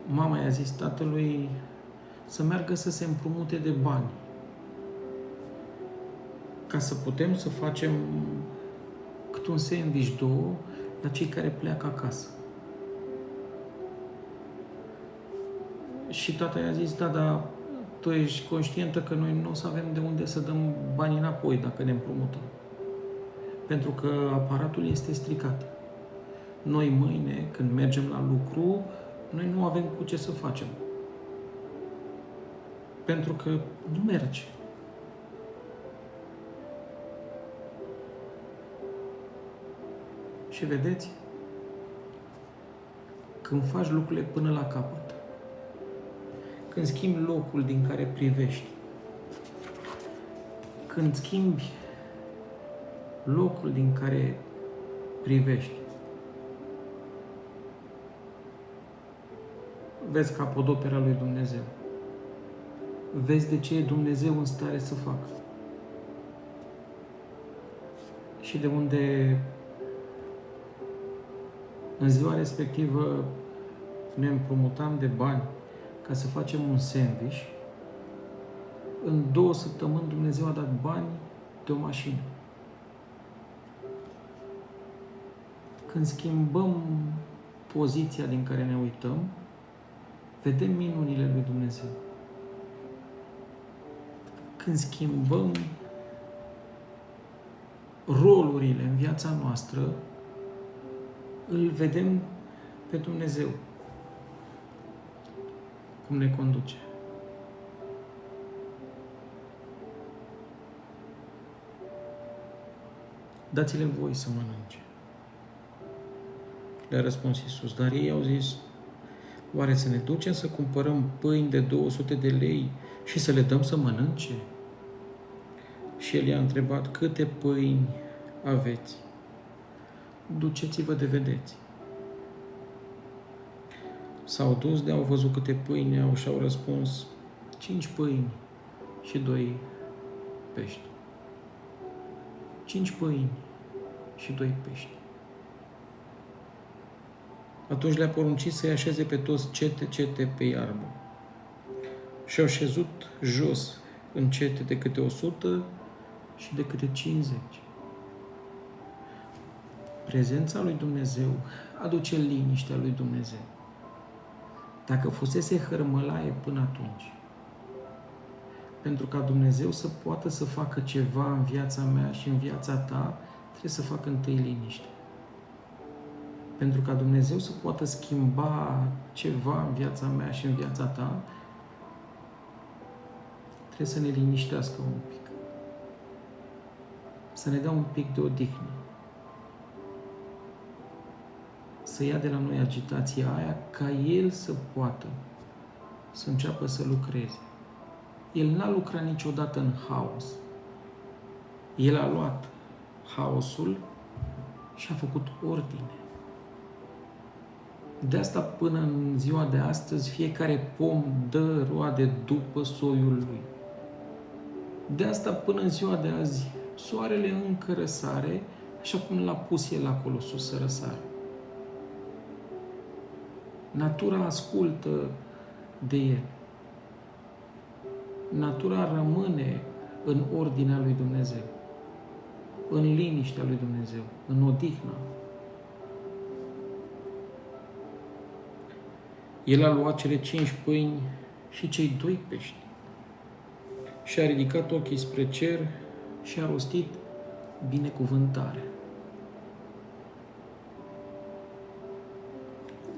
mama i-a zis tatălui să meargă să se împrumute de bani ca să putem să facem cât un sandwich, două, la cei care pleacă acasă. Și tata i-a zis, da, dar tu ești conștientă că noi nu o să avem de unde să dăm bani înapoi dacă ne împrumutăm. Pentru că aparatul este stricat. Noi mâine, când mergem la lucru, noi nu avem cu ce să facem. Pentru că nu merge. Și vedeți, când faci lucrurile până la capăt, când schimbi locul din care privești, când schimbi locul din care privești, vezi capodopera lui Dumnezeu. Vezi de ce e Dumnezeu în stare să facă. Și de unde în ziua respectivă ne împrumutam de bani ca să facem un sandwich, în 2 săptămâni Dumnezeu a dat bani de o mașină. Când schimbăm poziția din care ne uităm, vedem minunile lui Dumnezeu. Când schimbăm rolurile în viața noastră, îl vedem pe Dumnezeu cum ne conduce. Dați-le voi să mănânce. Le-a răspuns Iisus, dar ei au zis, oare să ne ducem să cumpărăm pâini de 200 de lei și să le dăm să mănânce? Și el i-a întrebat, câte pâini aveți? Duceți-vă de vedeți. S-au dus de au văzut câte pâini au și au răspuns 5 pâini și 2 pești. 5 pâini și 2 pești. Atunci le-a poruncit să-i așeze pe toți cete pe iarbă. Și au șezut jos în cete de câte 100 și de câte 50. Prezența lui Dumnezeu aduce liniștea lui Dumnezeu. Dacă fusese hărmălaie până atunci, pentru ca Dumnezeu să poată să facă ceva în viața mea și în viața ta, trebuie să facă întâi liniște. Pentru ca Dumnezeu să poată schimba ceva în viața mea și în viața ta, trebuie să ne liniștească un pic. Să ne dea un pic de odihnă. Să ia de la noi agitația aia ca El să poată să înceapă să lucreze. El n-a lucrat niciodată în haos. El a luat haosul și a făcut ordine. De asta până în ziua de astăzi fiecare pom dă roade după soiul lui. De asta până în ziua de azi soarele încă răsare așa cum l-a pus el acolo sus să răsare. Natura ascultă de el. Natura rămâne în ordinea lui Dumnezeu, în liniștea lui Dumnezeu, în odihna. El a luat cele 5 pâini și cei 2 pești și a ridicat ochii spre cer și a rostit binecuvântare.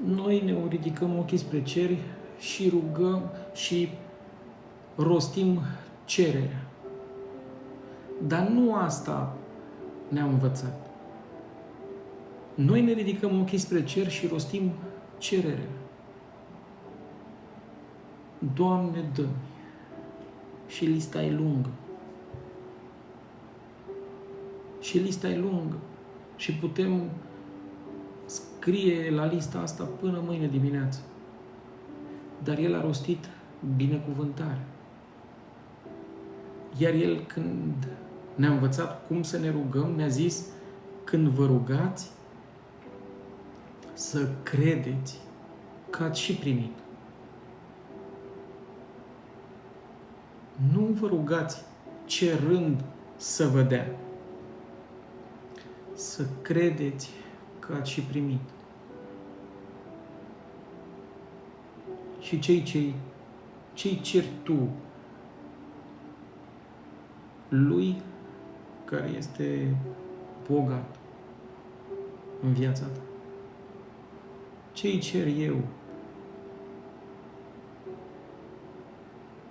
Noi ne ridicăm ochii spre cer și rugăm și rostim cererea. Dar nu asta ne-a învățat. Noi ne ridicăm ochii spre cer și rostim cererea. Doamne, dă-mi. Și lista e lungă. Și lista e lungă. Și putem scrie la lista asta până mâine dimineață. Dar El a rostit binecuvântare. Iar El, când ne-a învățat cum să ne rugăm, ne-a zis, când vă rugați, să credeți că ați și primit. Nu vă rugați cerând să vă dea. Să credeți că ați și primit. Și ce-i ceri tu lui care este bogat în viața ta? Ce-i cer eu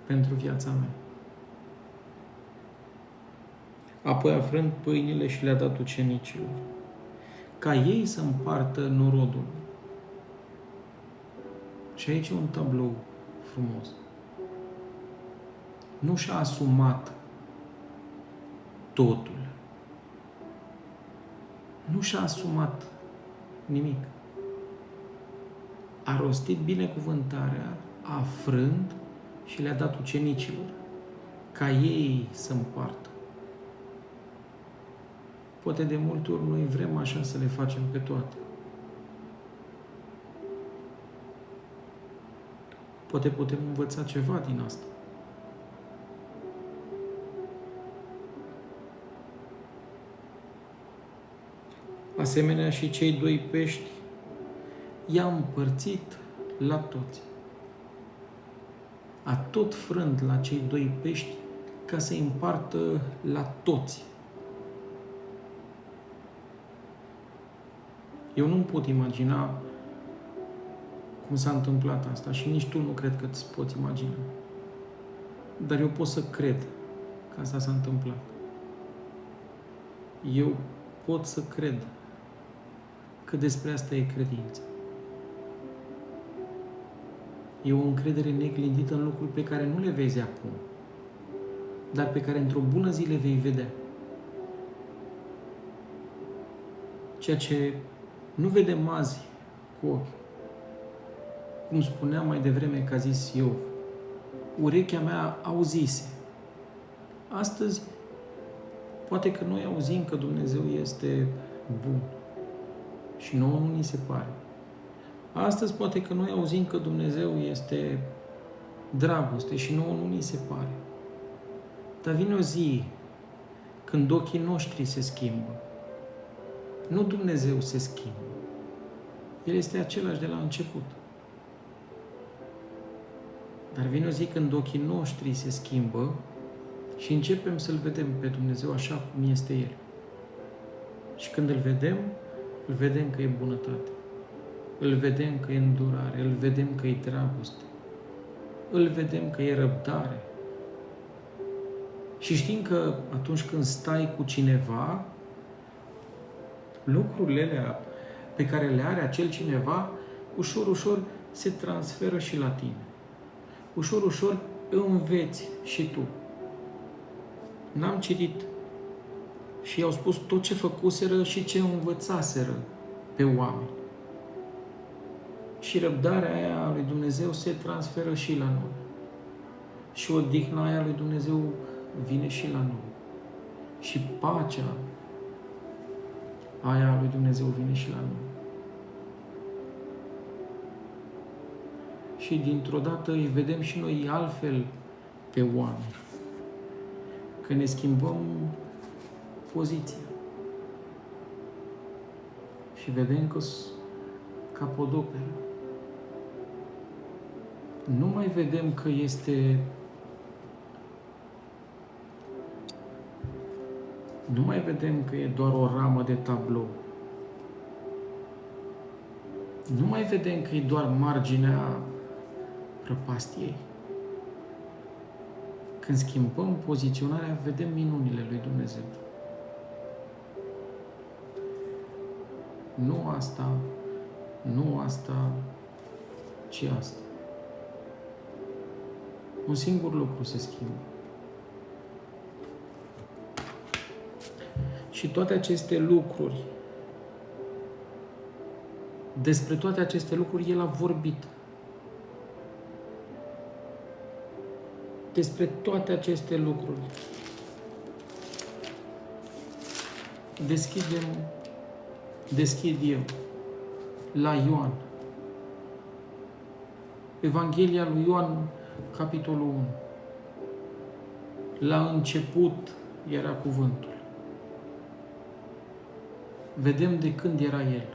pentru viața mea? Apoi a frânt pâinile și le-a dat ucenicilor, ca ei să împartă norodul. Și aici e un tablou frumos. Nu și-a asumat totul. Nu și-a asumat nimic. A rostit binecuvântarea, a frânt și le-a dat ucenicilor, ca ei să împartă. Poate de multe ori noi vrem așa să le facem pe toate. Poate putem învăța ceva din asta. Asemenea și cei 2 pești i-a împărțit la toți. A tot frânt la cei 2 pești ca să-i împartă la toți. Eu nu pot imagina cum s-a întâmplat asta și nici tu nu cred că îți poți imagina. Dar eu pot să cred că asta s-a întâmplat. Eu pot să cred că despre asta e credința. E o încredere neclintită în lucruri pe care nu le vezi acum, dar pe care într-o bună zi le vei vedea. Ceea ce nu vedem azi cu ochi. Cum spuneam mai devreme că a zis Iov, urechea mea auzise. Astăzi, poate că noi auzim că Dumnezeu este bun și nouă nu ni se pare. Astăzi, poate că noi auzim că Dumnezeu este dragoste și nouă nu ni se pare. Dar vine o zi când ochii noștri se schimbă. Nu Dumnezeu se schimbă. El este același de la început. Dar vine o zi când ochii noștri se schimbă și începem să-L vedem pe Dumnezeu așa cum este El. Și când îl vedem că e bunătate. Îl vedem că e îndurare, îl vedem că e dragoste. Îl vedem că e răbdare. Și știm că atunci când stai cu cineva, lucrurile alea pe care le are acel cineva, ușor, ușor se transferă și la tine. Ușor, ușor înveți și tu. N-am citit și i-au spus tot ce făcuseră și ce învățaseră pe oameni. Și răbdarea aia a lui Dumnezeu se transferă și la noi. Și odihna aia lui Dumnezeu vine și la noi. Și pacea aia a lui Dumnezeu vine și la noi. Și dintr-o dată îi vedem și noi altfel pe oameni. Că ne schimbăm poziția. Și vedem că capodoperă. nu mai vedem că este doar o ramă de tablou. Nu mai vedem că e doar marginea prăpastiei. Când schimbăm poziționarea, vedem minunile lui Dumnezeu. Nu asta, ci asta. Un singur lucru se schimbă. Și toate aceste lucruri, despre toate aceste lucruri, El a vorbit. Despre toate aceste lucruri. Deschid eu la Ioan. Evanghelia lui Ioan, capitolul 1. La început era cuvântul. Vedem de când era El.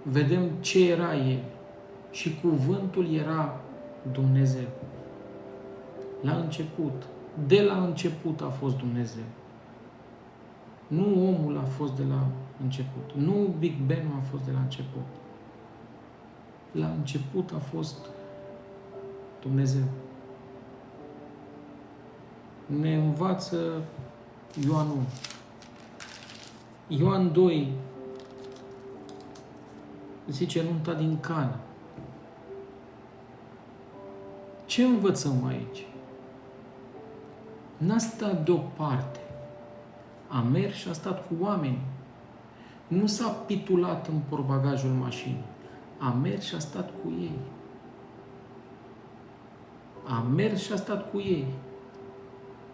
Vedem ce era El. Și cuvântul era Dumnezeu. La început. De la început a fost Dumnezeu. Nu omul a fost de la început. Nu Big Bang a fost de la început. La început a fost Dumnezeu. Ne învață Ioan 1. Ioan 2 zice nunta din Cana. Ce învățăm aici? N-a stat deoparte. A mers și a stat cu oameni. Nu s-a pitulat în portbagajul mașinii. A mers și a stat cu ei. A mers și a stat cu ei.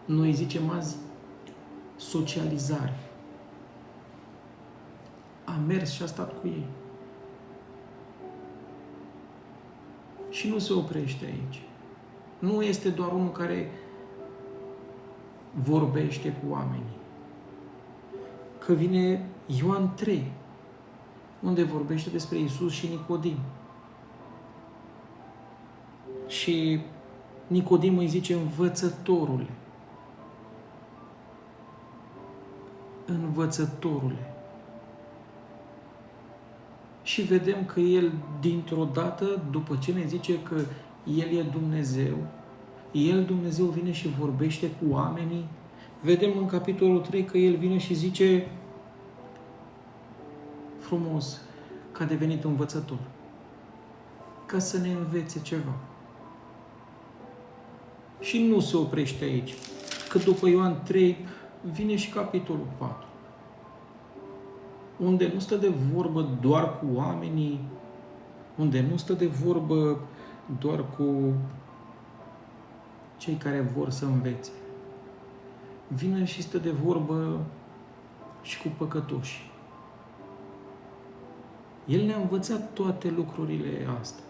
Noi zicem azi socializare. A mers și a stat cu ei. Și nu se oprește aici. Nu este doar unul care vorbește cu oamenii. Că vine Ioan 3, unde vorbește despre Iisus și Nicodim. Și Nicodim îi zice învățătorule. Învățătorule. Și vedem că el, dintr-o dată, după ce ne zice că el e Dumnezeu, el, Dumnezeu, vine și vorbește cu oamenii. Vedem în capitolul 3 că el vine și zice frumos că a devenit învățător. Ca să ne învețe ceva. Și nu se oprește aici. Că după Ioan 3 vine și capitolul 4. Unde nu stă de vorbă doar cu oamenii, unde nu stă de vorbă doar cu cei care vor să învețe. Vine și stă de vorbă și cu păcătoși. El ne-a învățat toate lucrurile astea.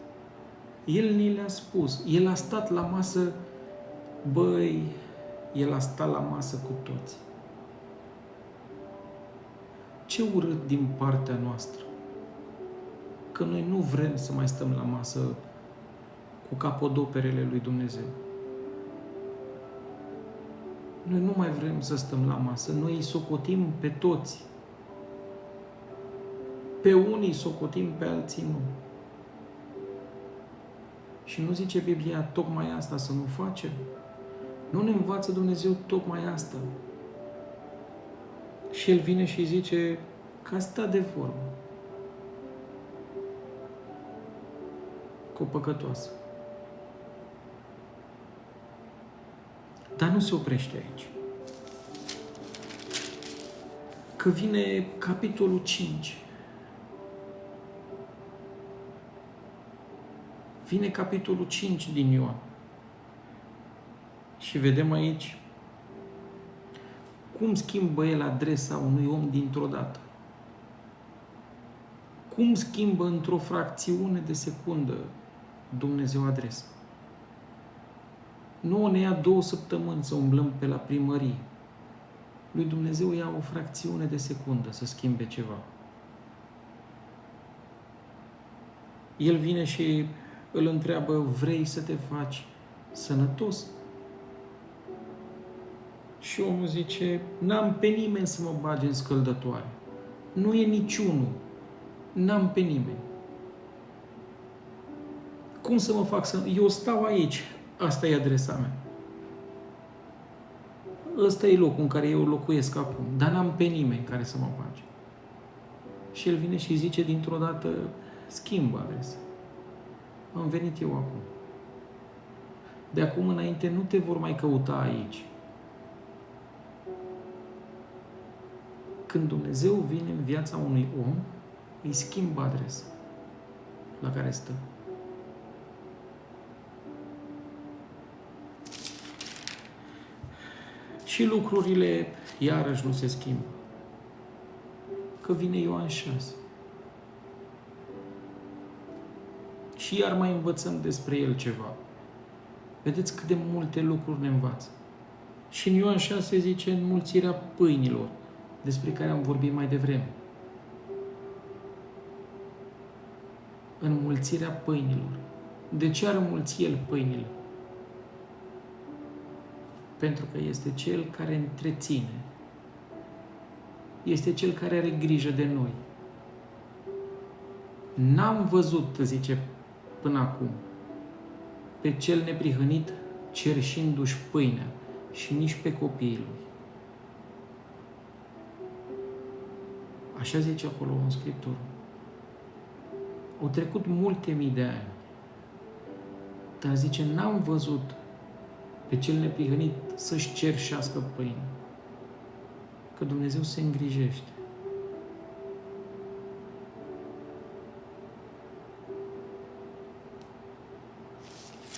El ni le-a spus. El a stat la masă, El a stat la masă cu toți. Ce urât din partea noastră. Că noi nu vrem să mai stăm la masă cu capodoperele lui Dumnezeu. Noi nu mai vrem să stăm la masă. Noi îi socotim pe toți. Pe unii socotim, pe alții nu. Și nu zice Biblia tocmai asta să nu facem? Nu ne învață Dumnezeu tocmai asta? Și El vine și zice că a stat de vorbă cu o păcătoasă. Dar nu se oprește aici. Că vine capitolul 5. Vine capitolul 5 din Ioan. Și vedem aici cum schimbă el adresa unui om dintr-o dată. Cum schimbă într-o fracțiune de secundă Dumnezeu adresa. Nu ne ia 2 săptămâni să umblăm pe la primărie. Lui Dumnezeu ia o fracțiune de secundă să schimbe ceva. El vine și îl întreabă, vrei să te faci sănătos? Și omul zice, n-am pe nimeni să mă bage în scăldătoare. Nu e niciunul. N-am pe nimeni. Cum să mă fac să... Eu stau aici. Asta e adresa mea. Ăsta e locul în care eu locuiesc acum. Dar n-am pe nimeni care să mă bage. Și el vine și zice dintr-o dată, schimbă adresa. Am venit eu acum. De acum înainte nu te vor mai căuta aici. Când Dumnezeu vine în viața unui om, îi schimbă adresa la care stă. Și lucrurile iarăși nu se schimbă. Că vine Ioan 6. Și iar mai învățăm despre el ceva. Vedeți cât de multe lucruri ne învață. Și în Ioan 6 zice înmulțirea pâinilor, despre care am vorbit mai devreme. Înmulțirea pâinilor. De ce ar înmulți el pâinile? Pentru că este cel care întreține. Este cel care are grijă de noi. N-am văzut, zice până acum, pe cel neprihănit cerșindu-și pâinea și nici pe copiii lui. Așa zice acolo în Scriptură. Au trecut multe mii de ani. Dar zice, n-am văzut pe cel neprihănit să-și cerșească pâine. Că Dumnezeu se îngrijește.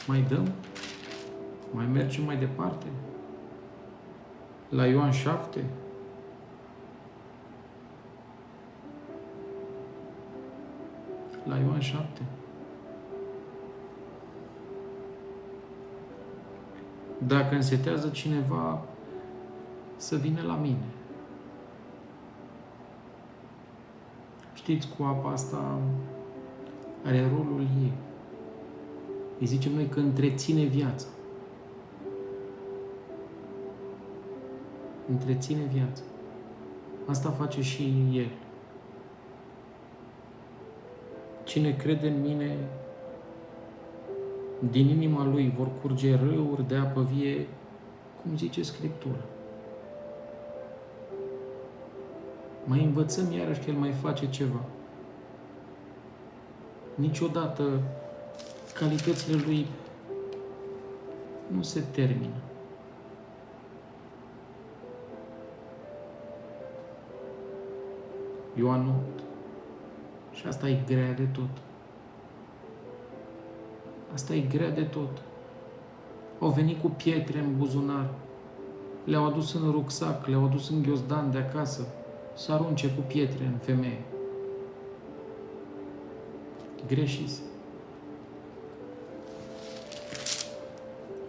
Mai dăm? Mai mergem mai departe? La Ioan 7? La Ioan 7? Dacă însetează cineva, să vină la mine. Știți, cu apa asta are rolul ei. Îi zicem noi că întreține viața. Întreține viața. Asta face și El. Cine crede în mine, din inima lui vor curge râuri de apă vie, cum zice Scriptura. Mai învățăm iarăși că El mai face ceva. Niciodată calitățile Lui nu se termină. Ioan 8. Și asta e grea de tot. Asta e grea de tot. Au venit cu pietre în buzunar, le-au adus în rucsac, le-au adus în ghiozdan de acasă, să arunce cu pietre în femeie. Greșise.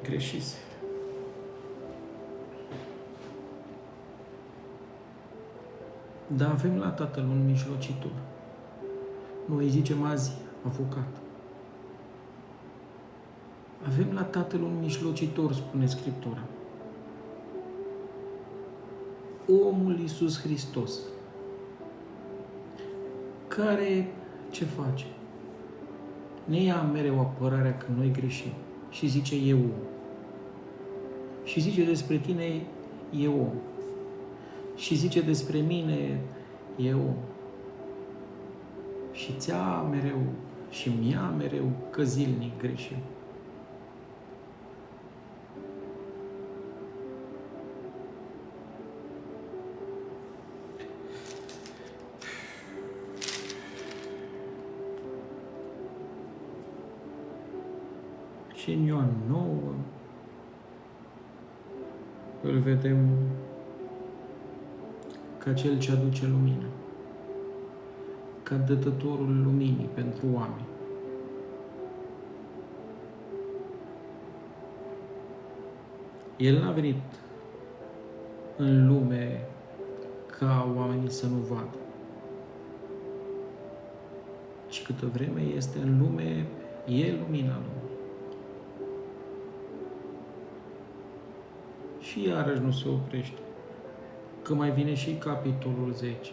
Greșise. Dar avem la Tatăl un mijlocitor. Noi îi zicem azi avocat. Avem la Tatăl un mijlocitor, spune Scriptura. Omul Iisus Hristos, care ce face? Ne ia mereu apărarea când noi greșim și zice e om. Și zice despre tine e om. Și zice despre mine e om. Și ți-a mereu și mi-a mereu că zilnic greșim. Și în Ioan 9 îl vedem ca cel ce aduce lumină, ca dătătorul luminii pentru oameni. El n-a venit în lume ca oamenii să nu vadă, Și câtă vreme este în lume, e lumina lumii. Și iarăși nu se oprește, că mai vine și capitolul 10,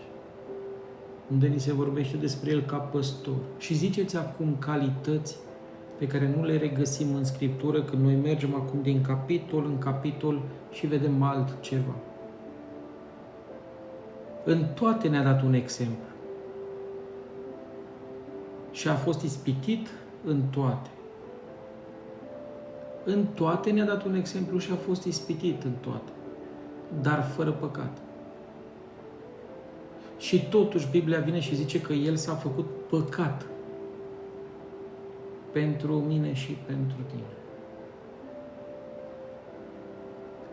unde ni se vorbește despre el ca păstor. Și ziceți acum calități pe care nu le regăsim în Scriptură, când noi mergem acum din capitol în capitol și vedem altceva. În toate ne-a dat un exemplu. Și a fost ispitit în toate. În toate ne-a dat un exemplu și a fost ispitit în toate, dar fără păcat. Și totuși Biblia vine și zice că El s-a făcut păcat pentru mine și pentru tine.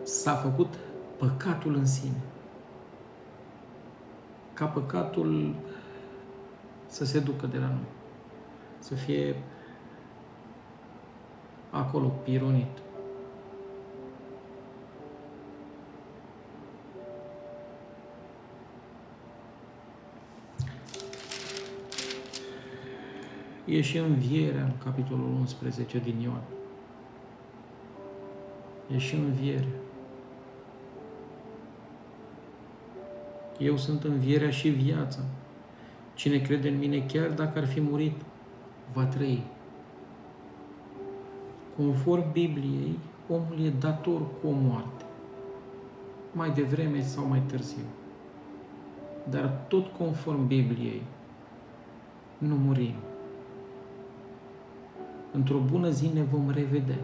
S-a făcut păcatul în sine. Ca păcatul să se ducă de la noi. Să fie acolo pironit. E și învierea în capitolul 11 din Ioan. E și învierea. Eu sunt învierea și viața. Cine crede în mine, chiar dacă ar fi murit, va trăi. Conform Bibliei, omul e dator cu o moarte. Mai devreme sau mai târziu. Dar tot conform Bibliei, nu murim. Într-o bună zi ne vom revedea.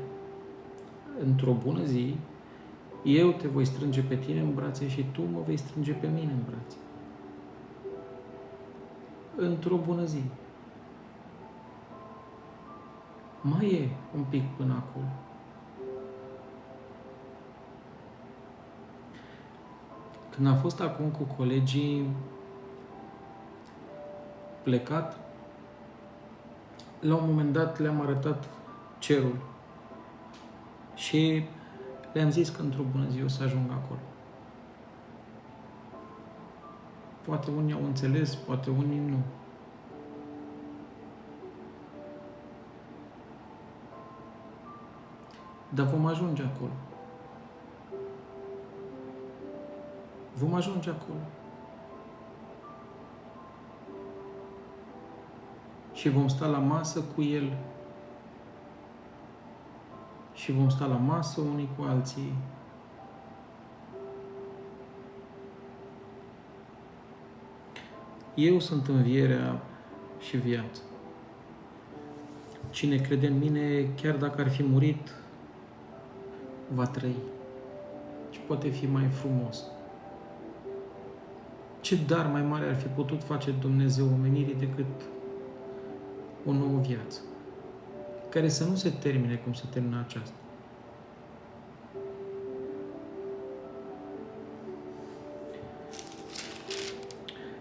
Într-o bună zi, eu te voi strânge pe tine în brațe și tu mă vei strânge pe mine în brațe. Într-o bună zi. Mai e un pic până acolo. Când am fost acum cu colegii plecat, la un moment dat le-am arătat cerul și le-am zis că într-o bună zi o să ajung acolo. Poate unii au înțeles, poate unii nu. Dar vom ajunge acolo. Vom ajunge acolo. Și vom sta la masă cu El. Și vom sta la masă unii cu alții. Eu sunt învierea și viața. Cine crede în mine, chiar dacă ar fi murit, va trăi. Și poate fi mai frumos. Ce dar mai mare ar fi putut face Dumnezeu omenirii decât o nouă viață, care să nu se termine cum se termină aceasta.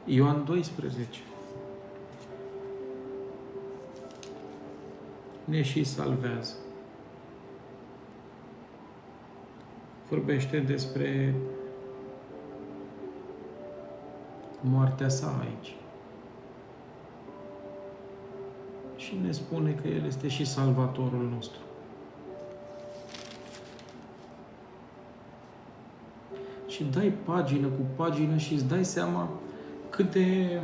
Ioan 12 ne și salvează. Vorbește despre moartea sa aici. Și ne spune că El este și Salvatorul nostru. Și dai pagină cu pagină și îți dai seama cât de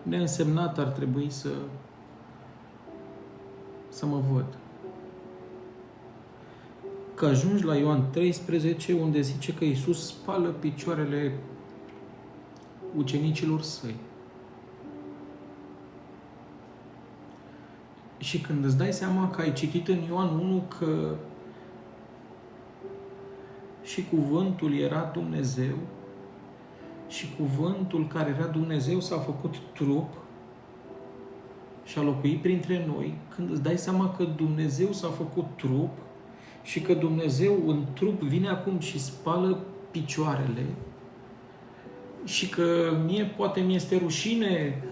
neînsemnat ar trebui să mă văd. Că ajungi la Ioan 13, unde zice că Iisus spală picioarele ucenicilor săi. Și când îți dai seama că ai citit în Ioan 1 că și cuvântul era Dumnezeu și cuvântul care era Dumnezeu s-a făcut trup și a locuit printre noi, când îți dai seama că Dumnezeu s-a făcut trup și că Dumnezeu în trup vine acum și spală picioarele și că poate mi este rușine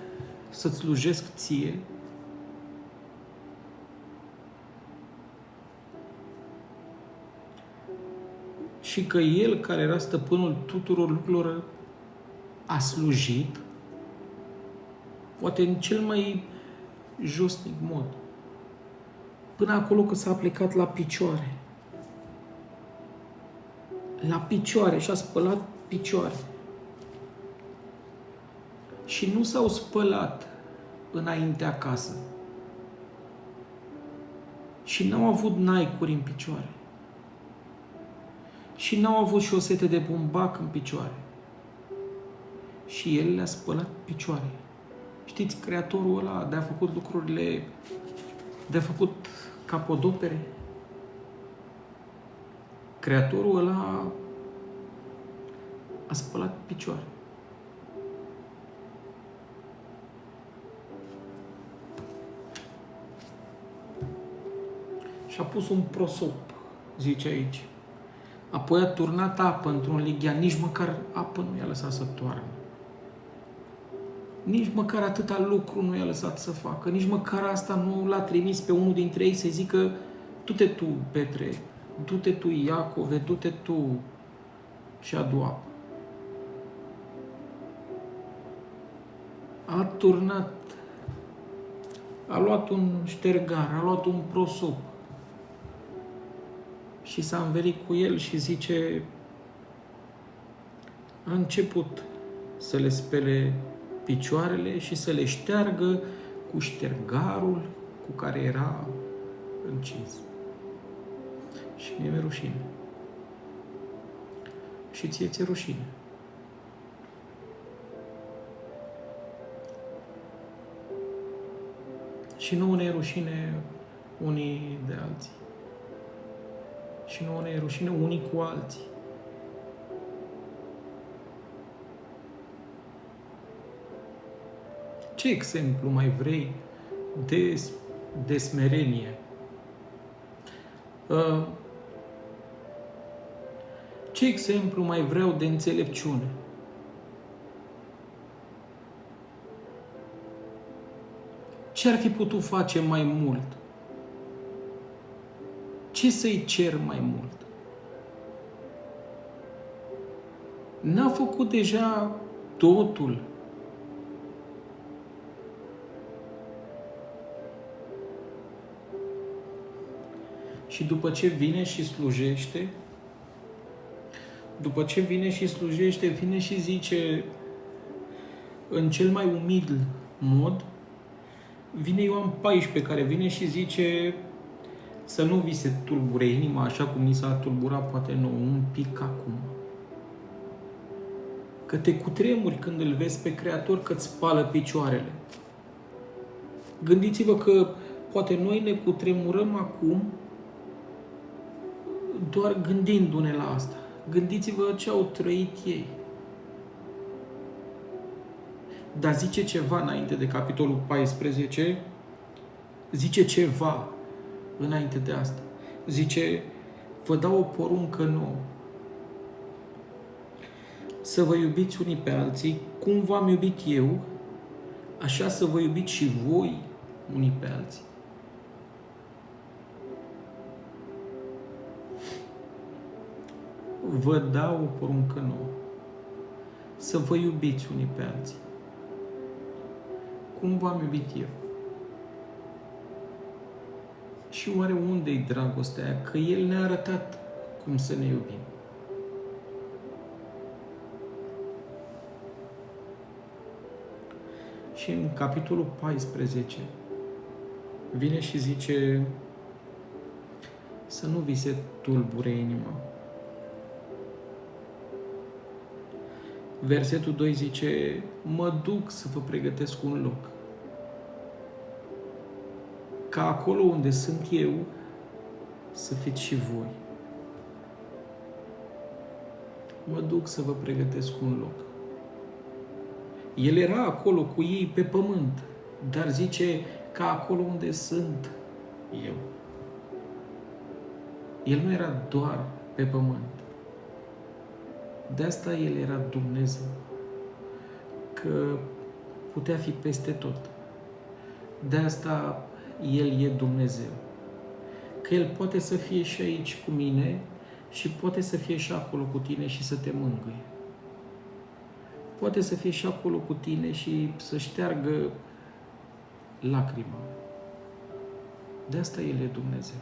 să-ți slujesc ție, și că El, care era stăpânul tuturor lucrurilor, a slujit, poate în cel mai josnic mod, până acolo că s-a plecat la picioare. La picioare și a spălat picioare. Și nu s-au spălat înainte acasă. Și n-au avut naicuri în picioare. Și n-au avut șosete de bumbac în picioare. Și el le-a spălat picioare. Știți, creatorul ăla de-a făcut lucrurile, de-a făcut capodopere. Creatorul ăla a spălat picioare. Și a pus un prosop, zice aici. Apoi a turnat apă într-un lighean, nici măcar apă nu i-a lăsat să toarnă. Nici măcar atâta lucru nu i-a lăsat să facă, nici măcar asta nu l-a trimis pe unul dintre ei să zică: du-te tu, Petre, du-te tu, Iacove, du-te tu și adu apă. A turnat, a luat un ștergar, a luat un prosop și s-a învelit cu el și zice: a început să le spele picioarele și să le șteargă cu ștergarul cu care era încins. Și mi-e rușine. Și ție rușine. Și nouă ne e rușine unii de alții. Și nouă ne e rușine unii cu alții. Ce exemplu mai vrei de smerenie? Ce exemplu mai vreau de înțelepciune? Ce ar fi putut face mai mult? Ce să-i cer mai mult? N-a făcut deja totul? Și după ce vine și slujește, vine și zice, în cel mai umil mod, vine Ioan 14, care vine și zice să nu vi se tulbure inima așa cum mi s-a tulburat poate nouă un pic acum. Că te cutremuri când îl vezi pe Creator că îți spală picioarele. Gândiți-vă că poate noi ne cutremurăm acum doar gândindu-ne la asta. Gândiți-vă ce au trăit ei. Dar zice ceva înainte de capitolul 14, zice ceva înainte de asta. Zice, vă dau o poruncă nouă. Să vă iubiți unii pe alții, cum v-am iubit eu, așa să vă iubiți și voi unii pe alții. Vă dau o poruncă nouă. Să vă iubiți unii pe alții. Cum v-am iubit eu. Și oare unde-i dragostea aia? Că El ne-a arătat cum să ne iubim. Și în capitolul 14 vine și zice să nu vi se tulbure inima. Versetul 2 zice, mă duc să vă pregătesc un loc. Ca acolo unde sunt eu, să fiți și voi. Mă duc să vă pregătesc un loc. El era acolo cu ei pe pământ, dar zice, ca acolo unde sunt eu. El nu era doar pe pământ. De asta El era Dumnezeu. Că putea fi peste tot. De asta El e Dumnezeu. Că El poate să fie și aici cu mine și poate să fie și acolo cu tine și să te mângâie. poate să fie și acolo cu tine și să șteargă lacrima. De asta El e Dumnezeu.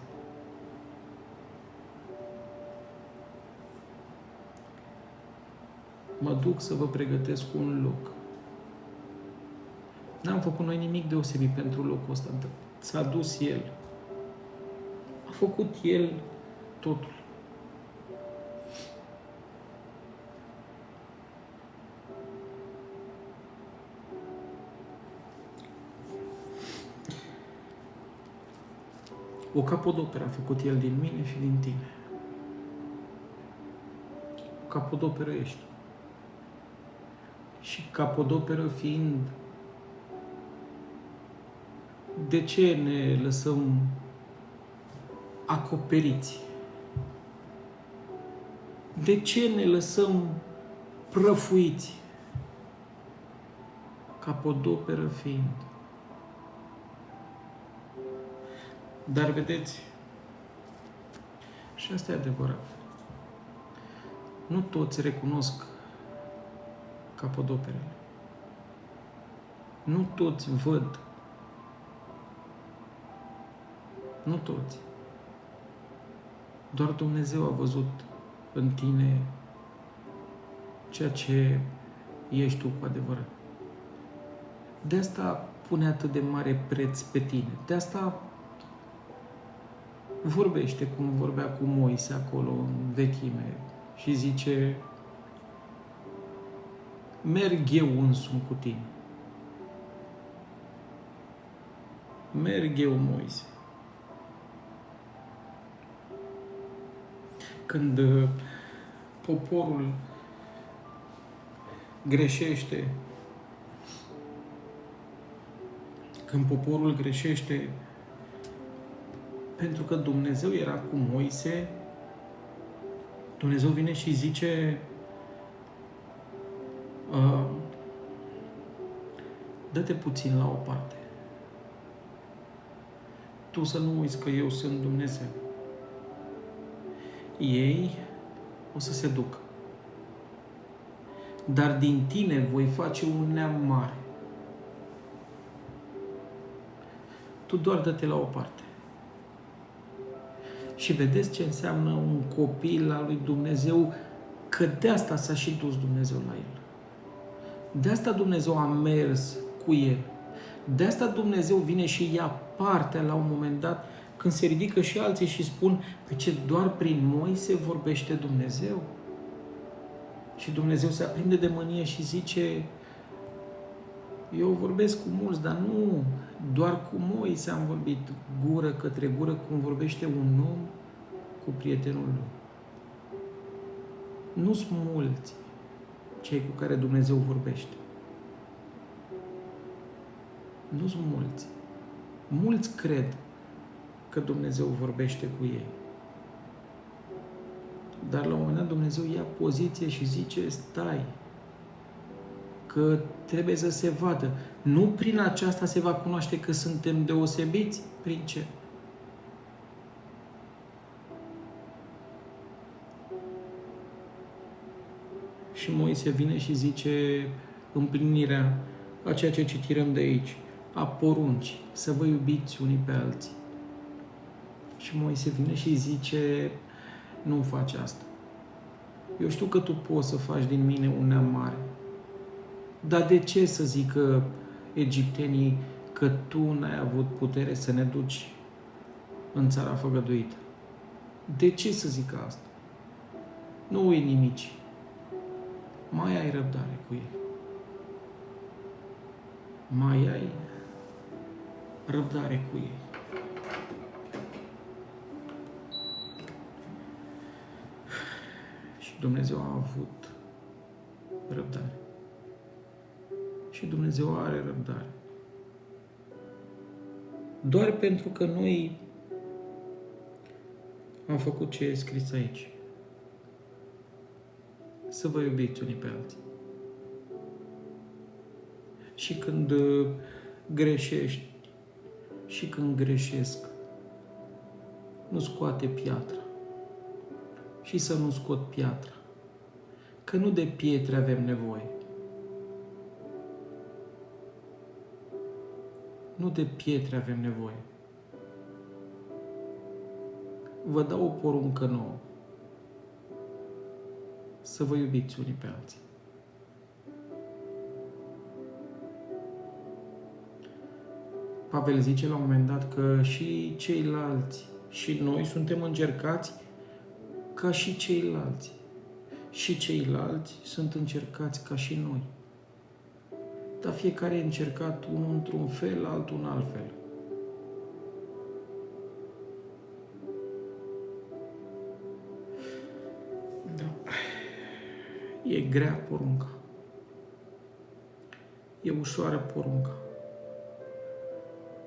Mă duc să vă pregătesc un loc. N-am făcut noi nimic deosebit pentru locul ăsta. S-a dus El. A făcut El totul. O capodoperă a făcut El din mine și din tine. O capodoperă ești. Și capodoperă fiind, de ce ne lăsăm acoperiți? De ce ne lăsăm prăfuiți? Capodoperă fiind. Dar vedeți, și asta e adevărat. Nu toți recunosc capodoperele. Nu toți văd. Nu toți. Doar Dumnezeu a văzut în tine ceea ce ești tu cu adevărat. De asta pune atât de mare preț pe tine. De asta vorbește cum vorbea cu Moise acolo în vechime și zice: merg eu însumi cu tine. Merg eu, Moise. Când poporul greșește, pentru că Dumnezeu era cu Moise, Dumnezeu vine și zice: dă-te puțin la o parte. Tu să nu uiți că eu sunt Dumnezeu. Ei o să se ducă. Dar din tine voi face un neam mare. Tu doar dă-te la o parte. Și vedeți ce înseamnă un copil al lui Dumnezeu, că de asta s-a și dus Dumnezeu la el. De asta Dumnezeu a mers cu el. De asta Dumnezeu vine și ia partea la un moment dat, când se ridică și alții și spun: pe ce doar prin Moise vorbește Dumnezeu? Și Dumnezeu se aprinde de mânie și zice: eu vorbesc cu mulți, dar nu doar cu Moise am vorbit, gură către gură, cum vorbește un om cu prietenul lui. Nu sunt mulți cei cu care Dumnezeu vorbește. Nu sunt mulți. Mulți cred că Dumnezeu vorbește cu ei. Dar la un moment dat Dumnezeu ia poziție și zice: stai, că trebuie să se vadă. Nu prin aceasta se va cunoaște că suntem deosebiți. Prin ce? Și Moise vine și zice împlinirea a ceea ce citirăm de aici, a porunci, să vă iubiți unii pe alții. Și Moise vine și zice: nu faci asta. Eu știu că tu poți să faci din mine un neam mare. Dar de ce să zică egiptenii că tu n-ai avut putere să ne duci în țara făgăduită? De ce să zică asta? Nu e nimici. Mai ai răbdare cu ei. Mai ai răbdare cu ei. Și Dumnezeu a avut răbdare. Și Dumnezeu are răbdare. Doar pentru că noi am făcut ce e scris aici. Să vă iubiți unii pe alții. Și când greșești și când greșesc, nu scoate piatra. Și să nu scot piatra. Că nu de pietre avem nevoie, Nu de pietre avem nevoie. Vă dau o poruncă nouă. Să vă iubiți unii pe alții. Pavel zice la un moment dat că și ceilalți, și noi suntem încercați ca și ceilalți. Și ceilalți sunt încercați ca și noi. Dar fiecare e încercat, unul într-un fel, altul în alt fel. Da. E grea porunca. E ușoară porunca.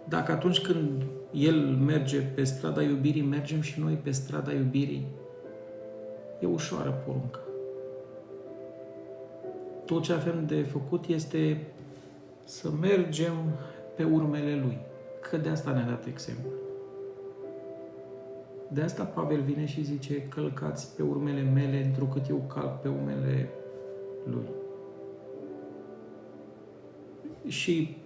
Dacă atunci când El merge pe strada iubirii, mergem și noi pe strada iubirii, e ușoară porunca. Tot ce avem de făcut este să mergem pe urmele Lui. Că de asta ne-a dat exemplu. De asta Pavel vine și zice, călcați pe urmele mele, întrucât eu calc pe urmele Lui. Și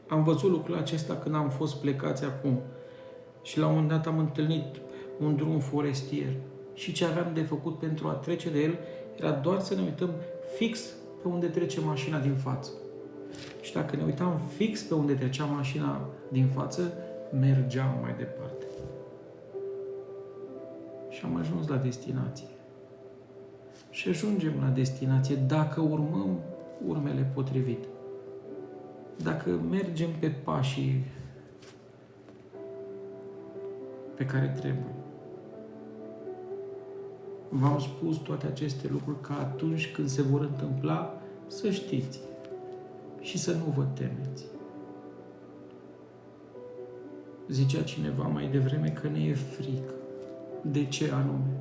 am văzut lucrul acesta când am fost plecați acum. Și la un moment dat am întâlnit un drum forestier. Și ce aveam de făcut pentru a trece de el era doar să ne uităm fix pe unde trece mașina din față. Și dacă ne uitam fix pe unde trecea mașina din față, mergeam mai departe. Și am ajuns la destinație. Și ajungem la destinație dacă urmăm urmele potrivite. Dacă mergem pe pașii pe care trebuie. V-am spus toate aceste lucruri ca atunci când se vor întâmpla să știți și să nu vă temeți. Zicea cineva mai devreme că ne e frică. De ce anume?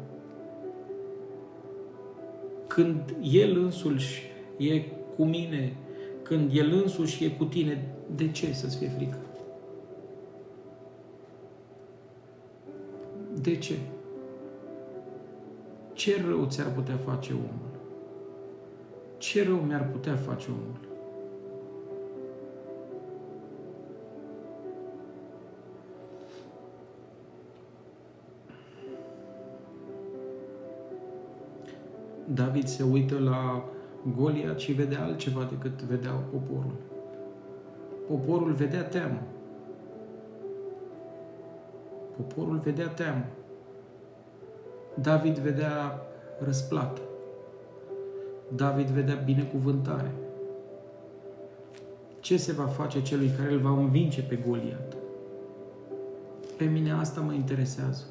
Când El însuși e cu mine, când El însuși e cu tine, de ce să-ți fie frică? De ce? Ce rău ți-ar putea face omul? Ce rău mi-ar putea face omul? David se uită la Goliat și vedea altceva decât vedea poporul. Poporul vedea teamă. Poporul vedea teamă. David vedea răsplată. David vedea binecuvântare. Ce se va face celui care îl va învinge pe Goliat? Pe mine asta mă interesează.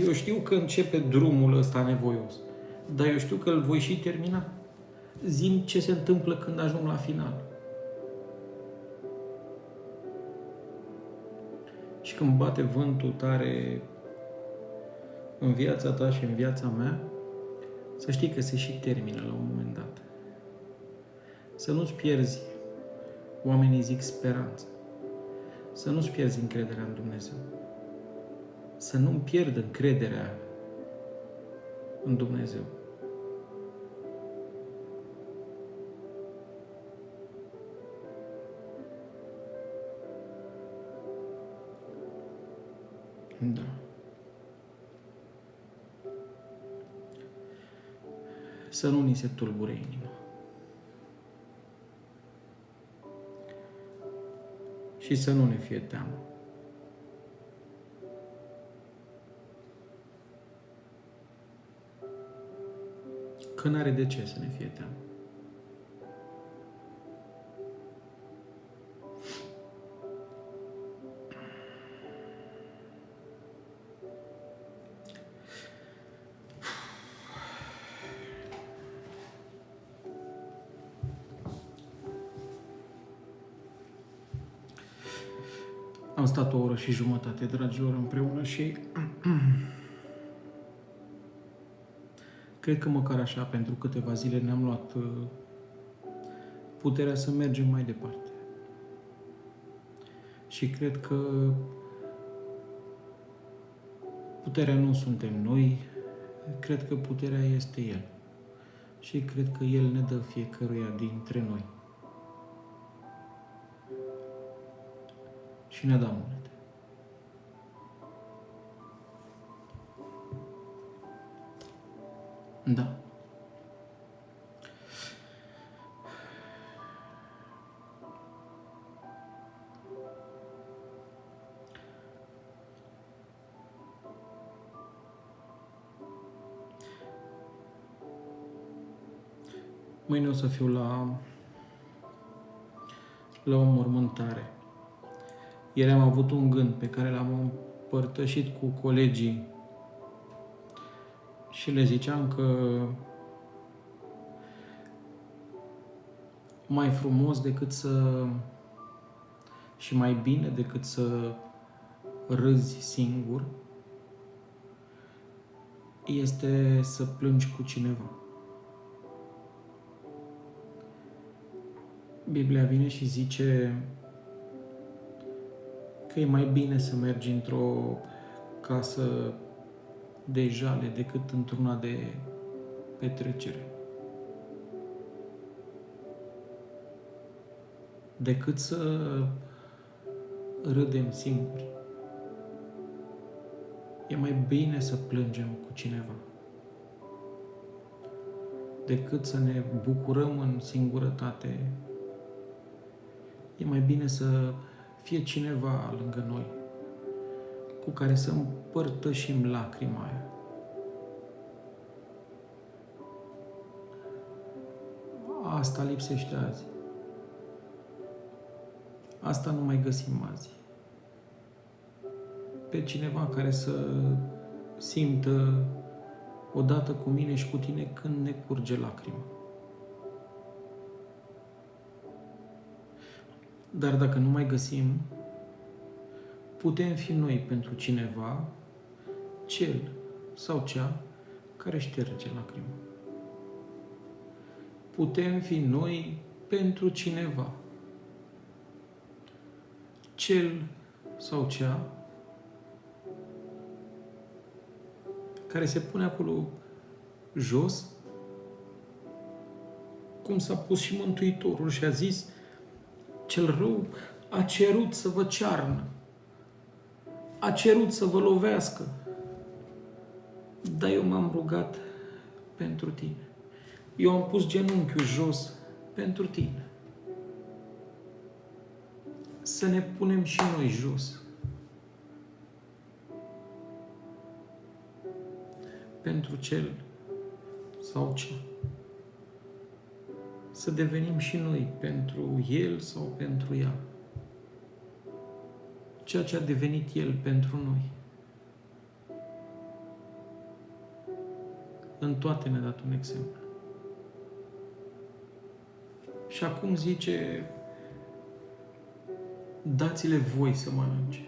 Eu știu că începe drumul ăsta nevoios, dar eu știu că îl voi și termina. Zi-mi ce se întâmplă când ajung la final. Și când bate vântul tare în viața ta și în viața mea, să știi că se și termină la un moment dat. Să nu-ți pierzi, oamenii zic, speranța. Să nu-ți pierzi încrederea în Dumnezeu. Să nu-mi pierd încrederea în Dumnezeu. Da. Să nu ni se tulbure inima. Și să nu ne fie teamă. Că n-are de ce să ne fie teamă. Am stat o oră și jumătate, dragilor, împreună și cred că măcar așa, pentru câteva zile, ne-am luat puterea să mergem mai departe. Și cred că puterea nu suntem noi, cred că puterea este El. și cred că El ne dă fiecăruia dintre noi. Și ne dă multe. Da. Mâine o să fiu la o mormântare. Ieri am avut un gând pe care l-am împărtășit cu colegii și le ziceam că mai frumos și mai bine decât să râzi singur este să plângi cu cineva. Biblia vine și zice că e mai bine să mergi într-o casă de jale decât într-una de petrecere. Decât să râdem singuri. E mai bine să plângem cu cineva decât să ne bucurăm în singurătate. E mai bine să fie cineva lângă noi cu care să împărtășim lacrima aia. Asta lipsește azi. Asta nu mai găsim azi. Pe cineva care să simtă odată cu mine și cu tine când ne curge lacrima. Dar dacă nu mai găsim, putem fi noi pentru cineva, cel sau cea care șterge lacrima. Putem fi noi pentru cineva, cel sau cea care se pune acolo jos, cum s-a pus și Mântuitorul și a zis: cel rău a cerut să vă cearnă, a cerut să vă lovească, dar eu m-am rugat pentru tine. Eu am pus genunchiul jos pentru tine. Să ne punem și noi jos. Pentru cel sau cea. Să devenim și noi pentru el sau pentru ea. Ceea ce a devenit el pentru noi. În toate ne-a dat un exemplu. Și acum zice: dați-le voi să mănânce.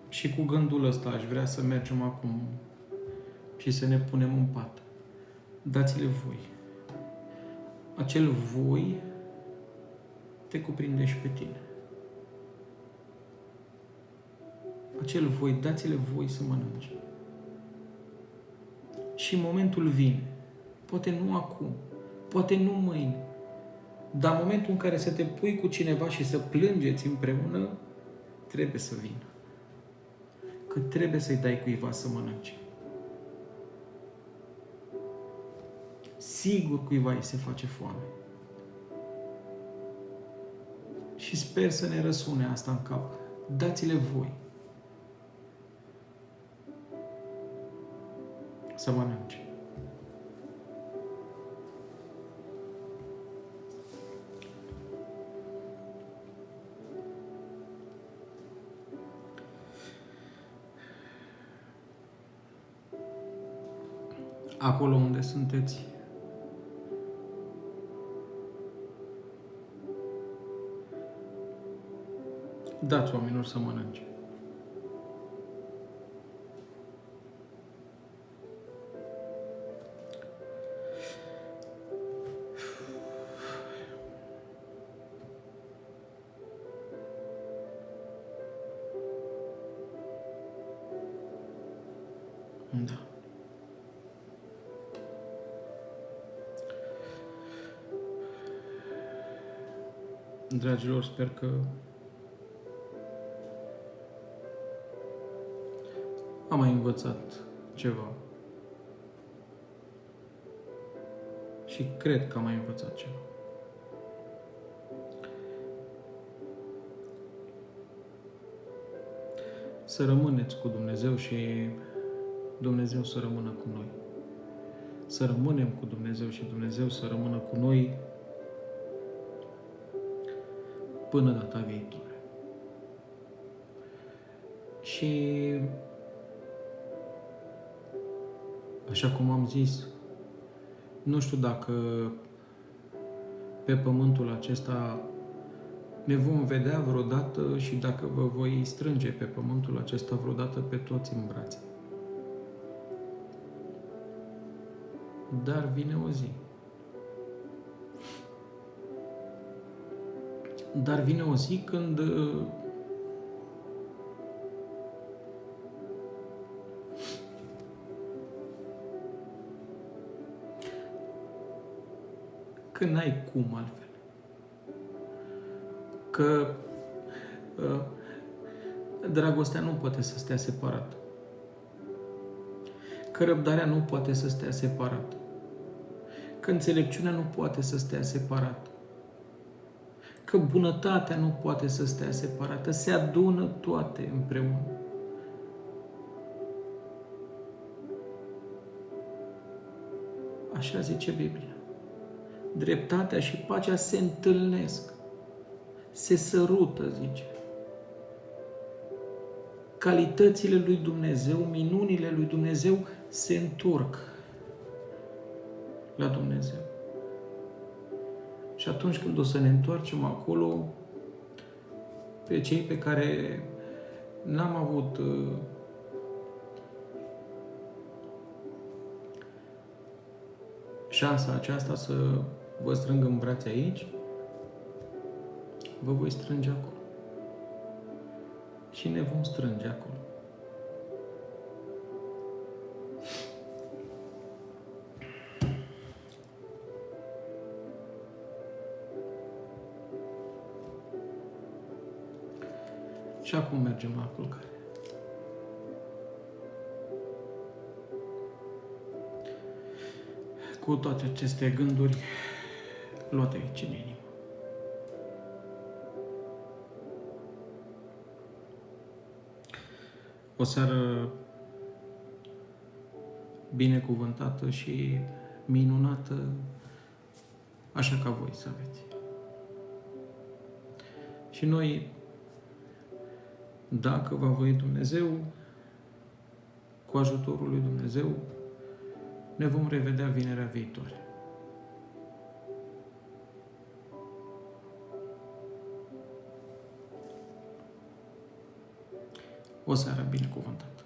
Și cu gândul ăsta aș vrea să mergem acum și să ne punem în pat. Dați-le voi. Acel voi te cuprinde și pe tine. Acel voi, dați-le voi să mănânce. Și momentul vine. Poate nu acum, poate nu mâine, dar momentul în care să te pui cu cineva și să plângeți împreună, trebuie să vină. Că trebuie să-i dai cuiva să mănânce. Sigur cuiva îi se face foame. Și sper să ne răsune asta în cap. Dați-le voi să mănânce. Acolo unde sunteți, dați oamenilor să mănânce. Da. Dragilor, sper că am mai învățat ceva. Și cred că am mai învățat ceva. Să rămâneți cu Dumnezeu și Dumnezeu să rămână cu noi. Să rămânem cu Dumnezeu și Dumnezeu să rămână cu noi până data viitoare. Și așa cum am zis, nu știu dacă pe pământul acesta ne vom vedea vreodată și dacă vă voi strânge pe pământul acesta vreodată pe toți în brațe. Dar vine o zi. Dar vine o zi când n-ai cum altfel. Că dragostea nu poate să stea separat. Că răbdarea nu poate să stea separat. Că înțelepciunea nu poate să stea separat. Că bunătatea nu poate să stea separată. Se adună toate împreună. Așa zice Biblia. Dreptatea și pacea se întâlnesc. Se sărută, zice. Calitățile lui Dumnezeu, minunile lui Dumnezeu se întorc la Dumnezeu. Și atunci când o să ne întoarcem acolo, pe cei pe care n-am avut șansa aceasta să vă strâng în brațe aici, vă voi strânge acolo. Și ne vom strânge acolo. Și acum mergem la culcare. Cu toate aceste gânduri luate aici în inimă. O seară binecuvântată și minunată, așa ca voi să aveți. Și noi, dacă va voi Dumnezeu, cu ajutorul lui Dumnezeu, ne vom revedea vinerea viitoare. O seară binecuvântată!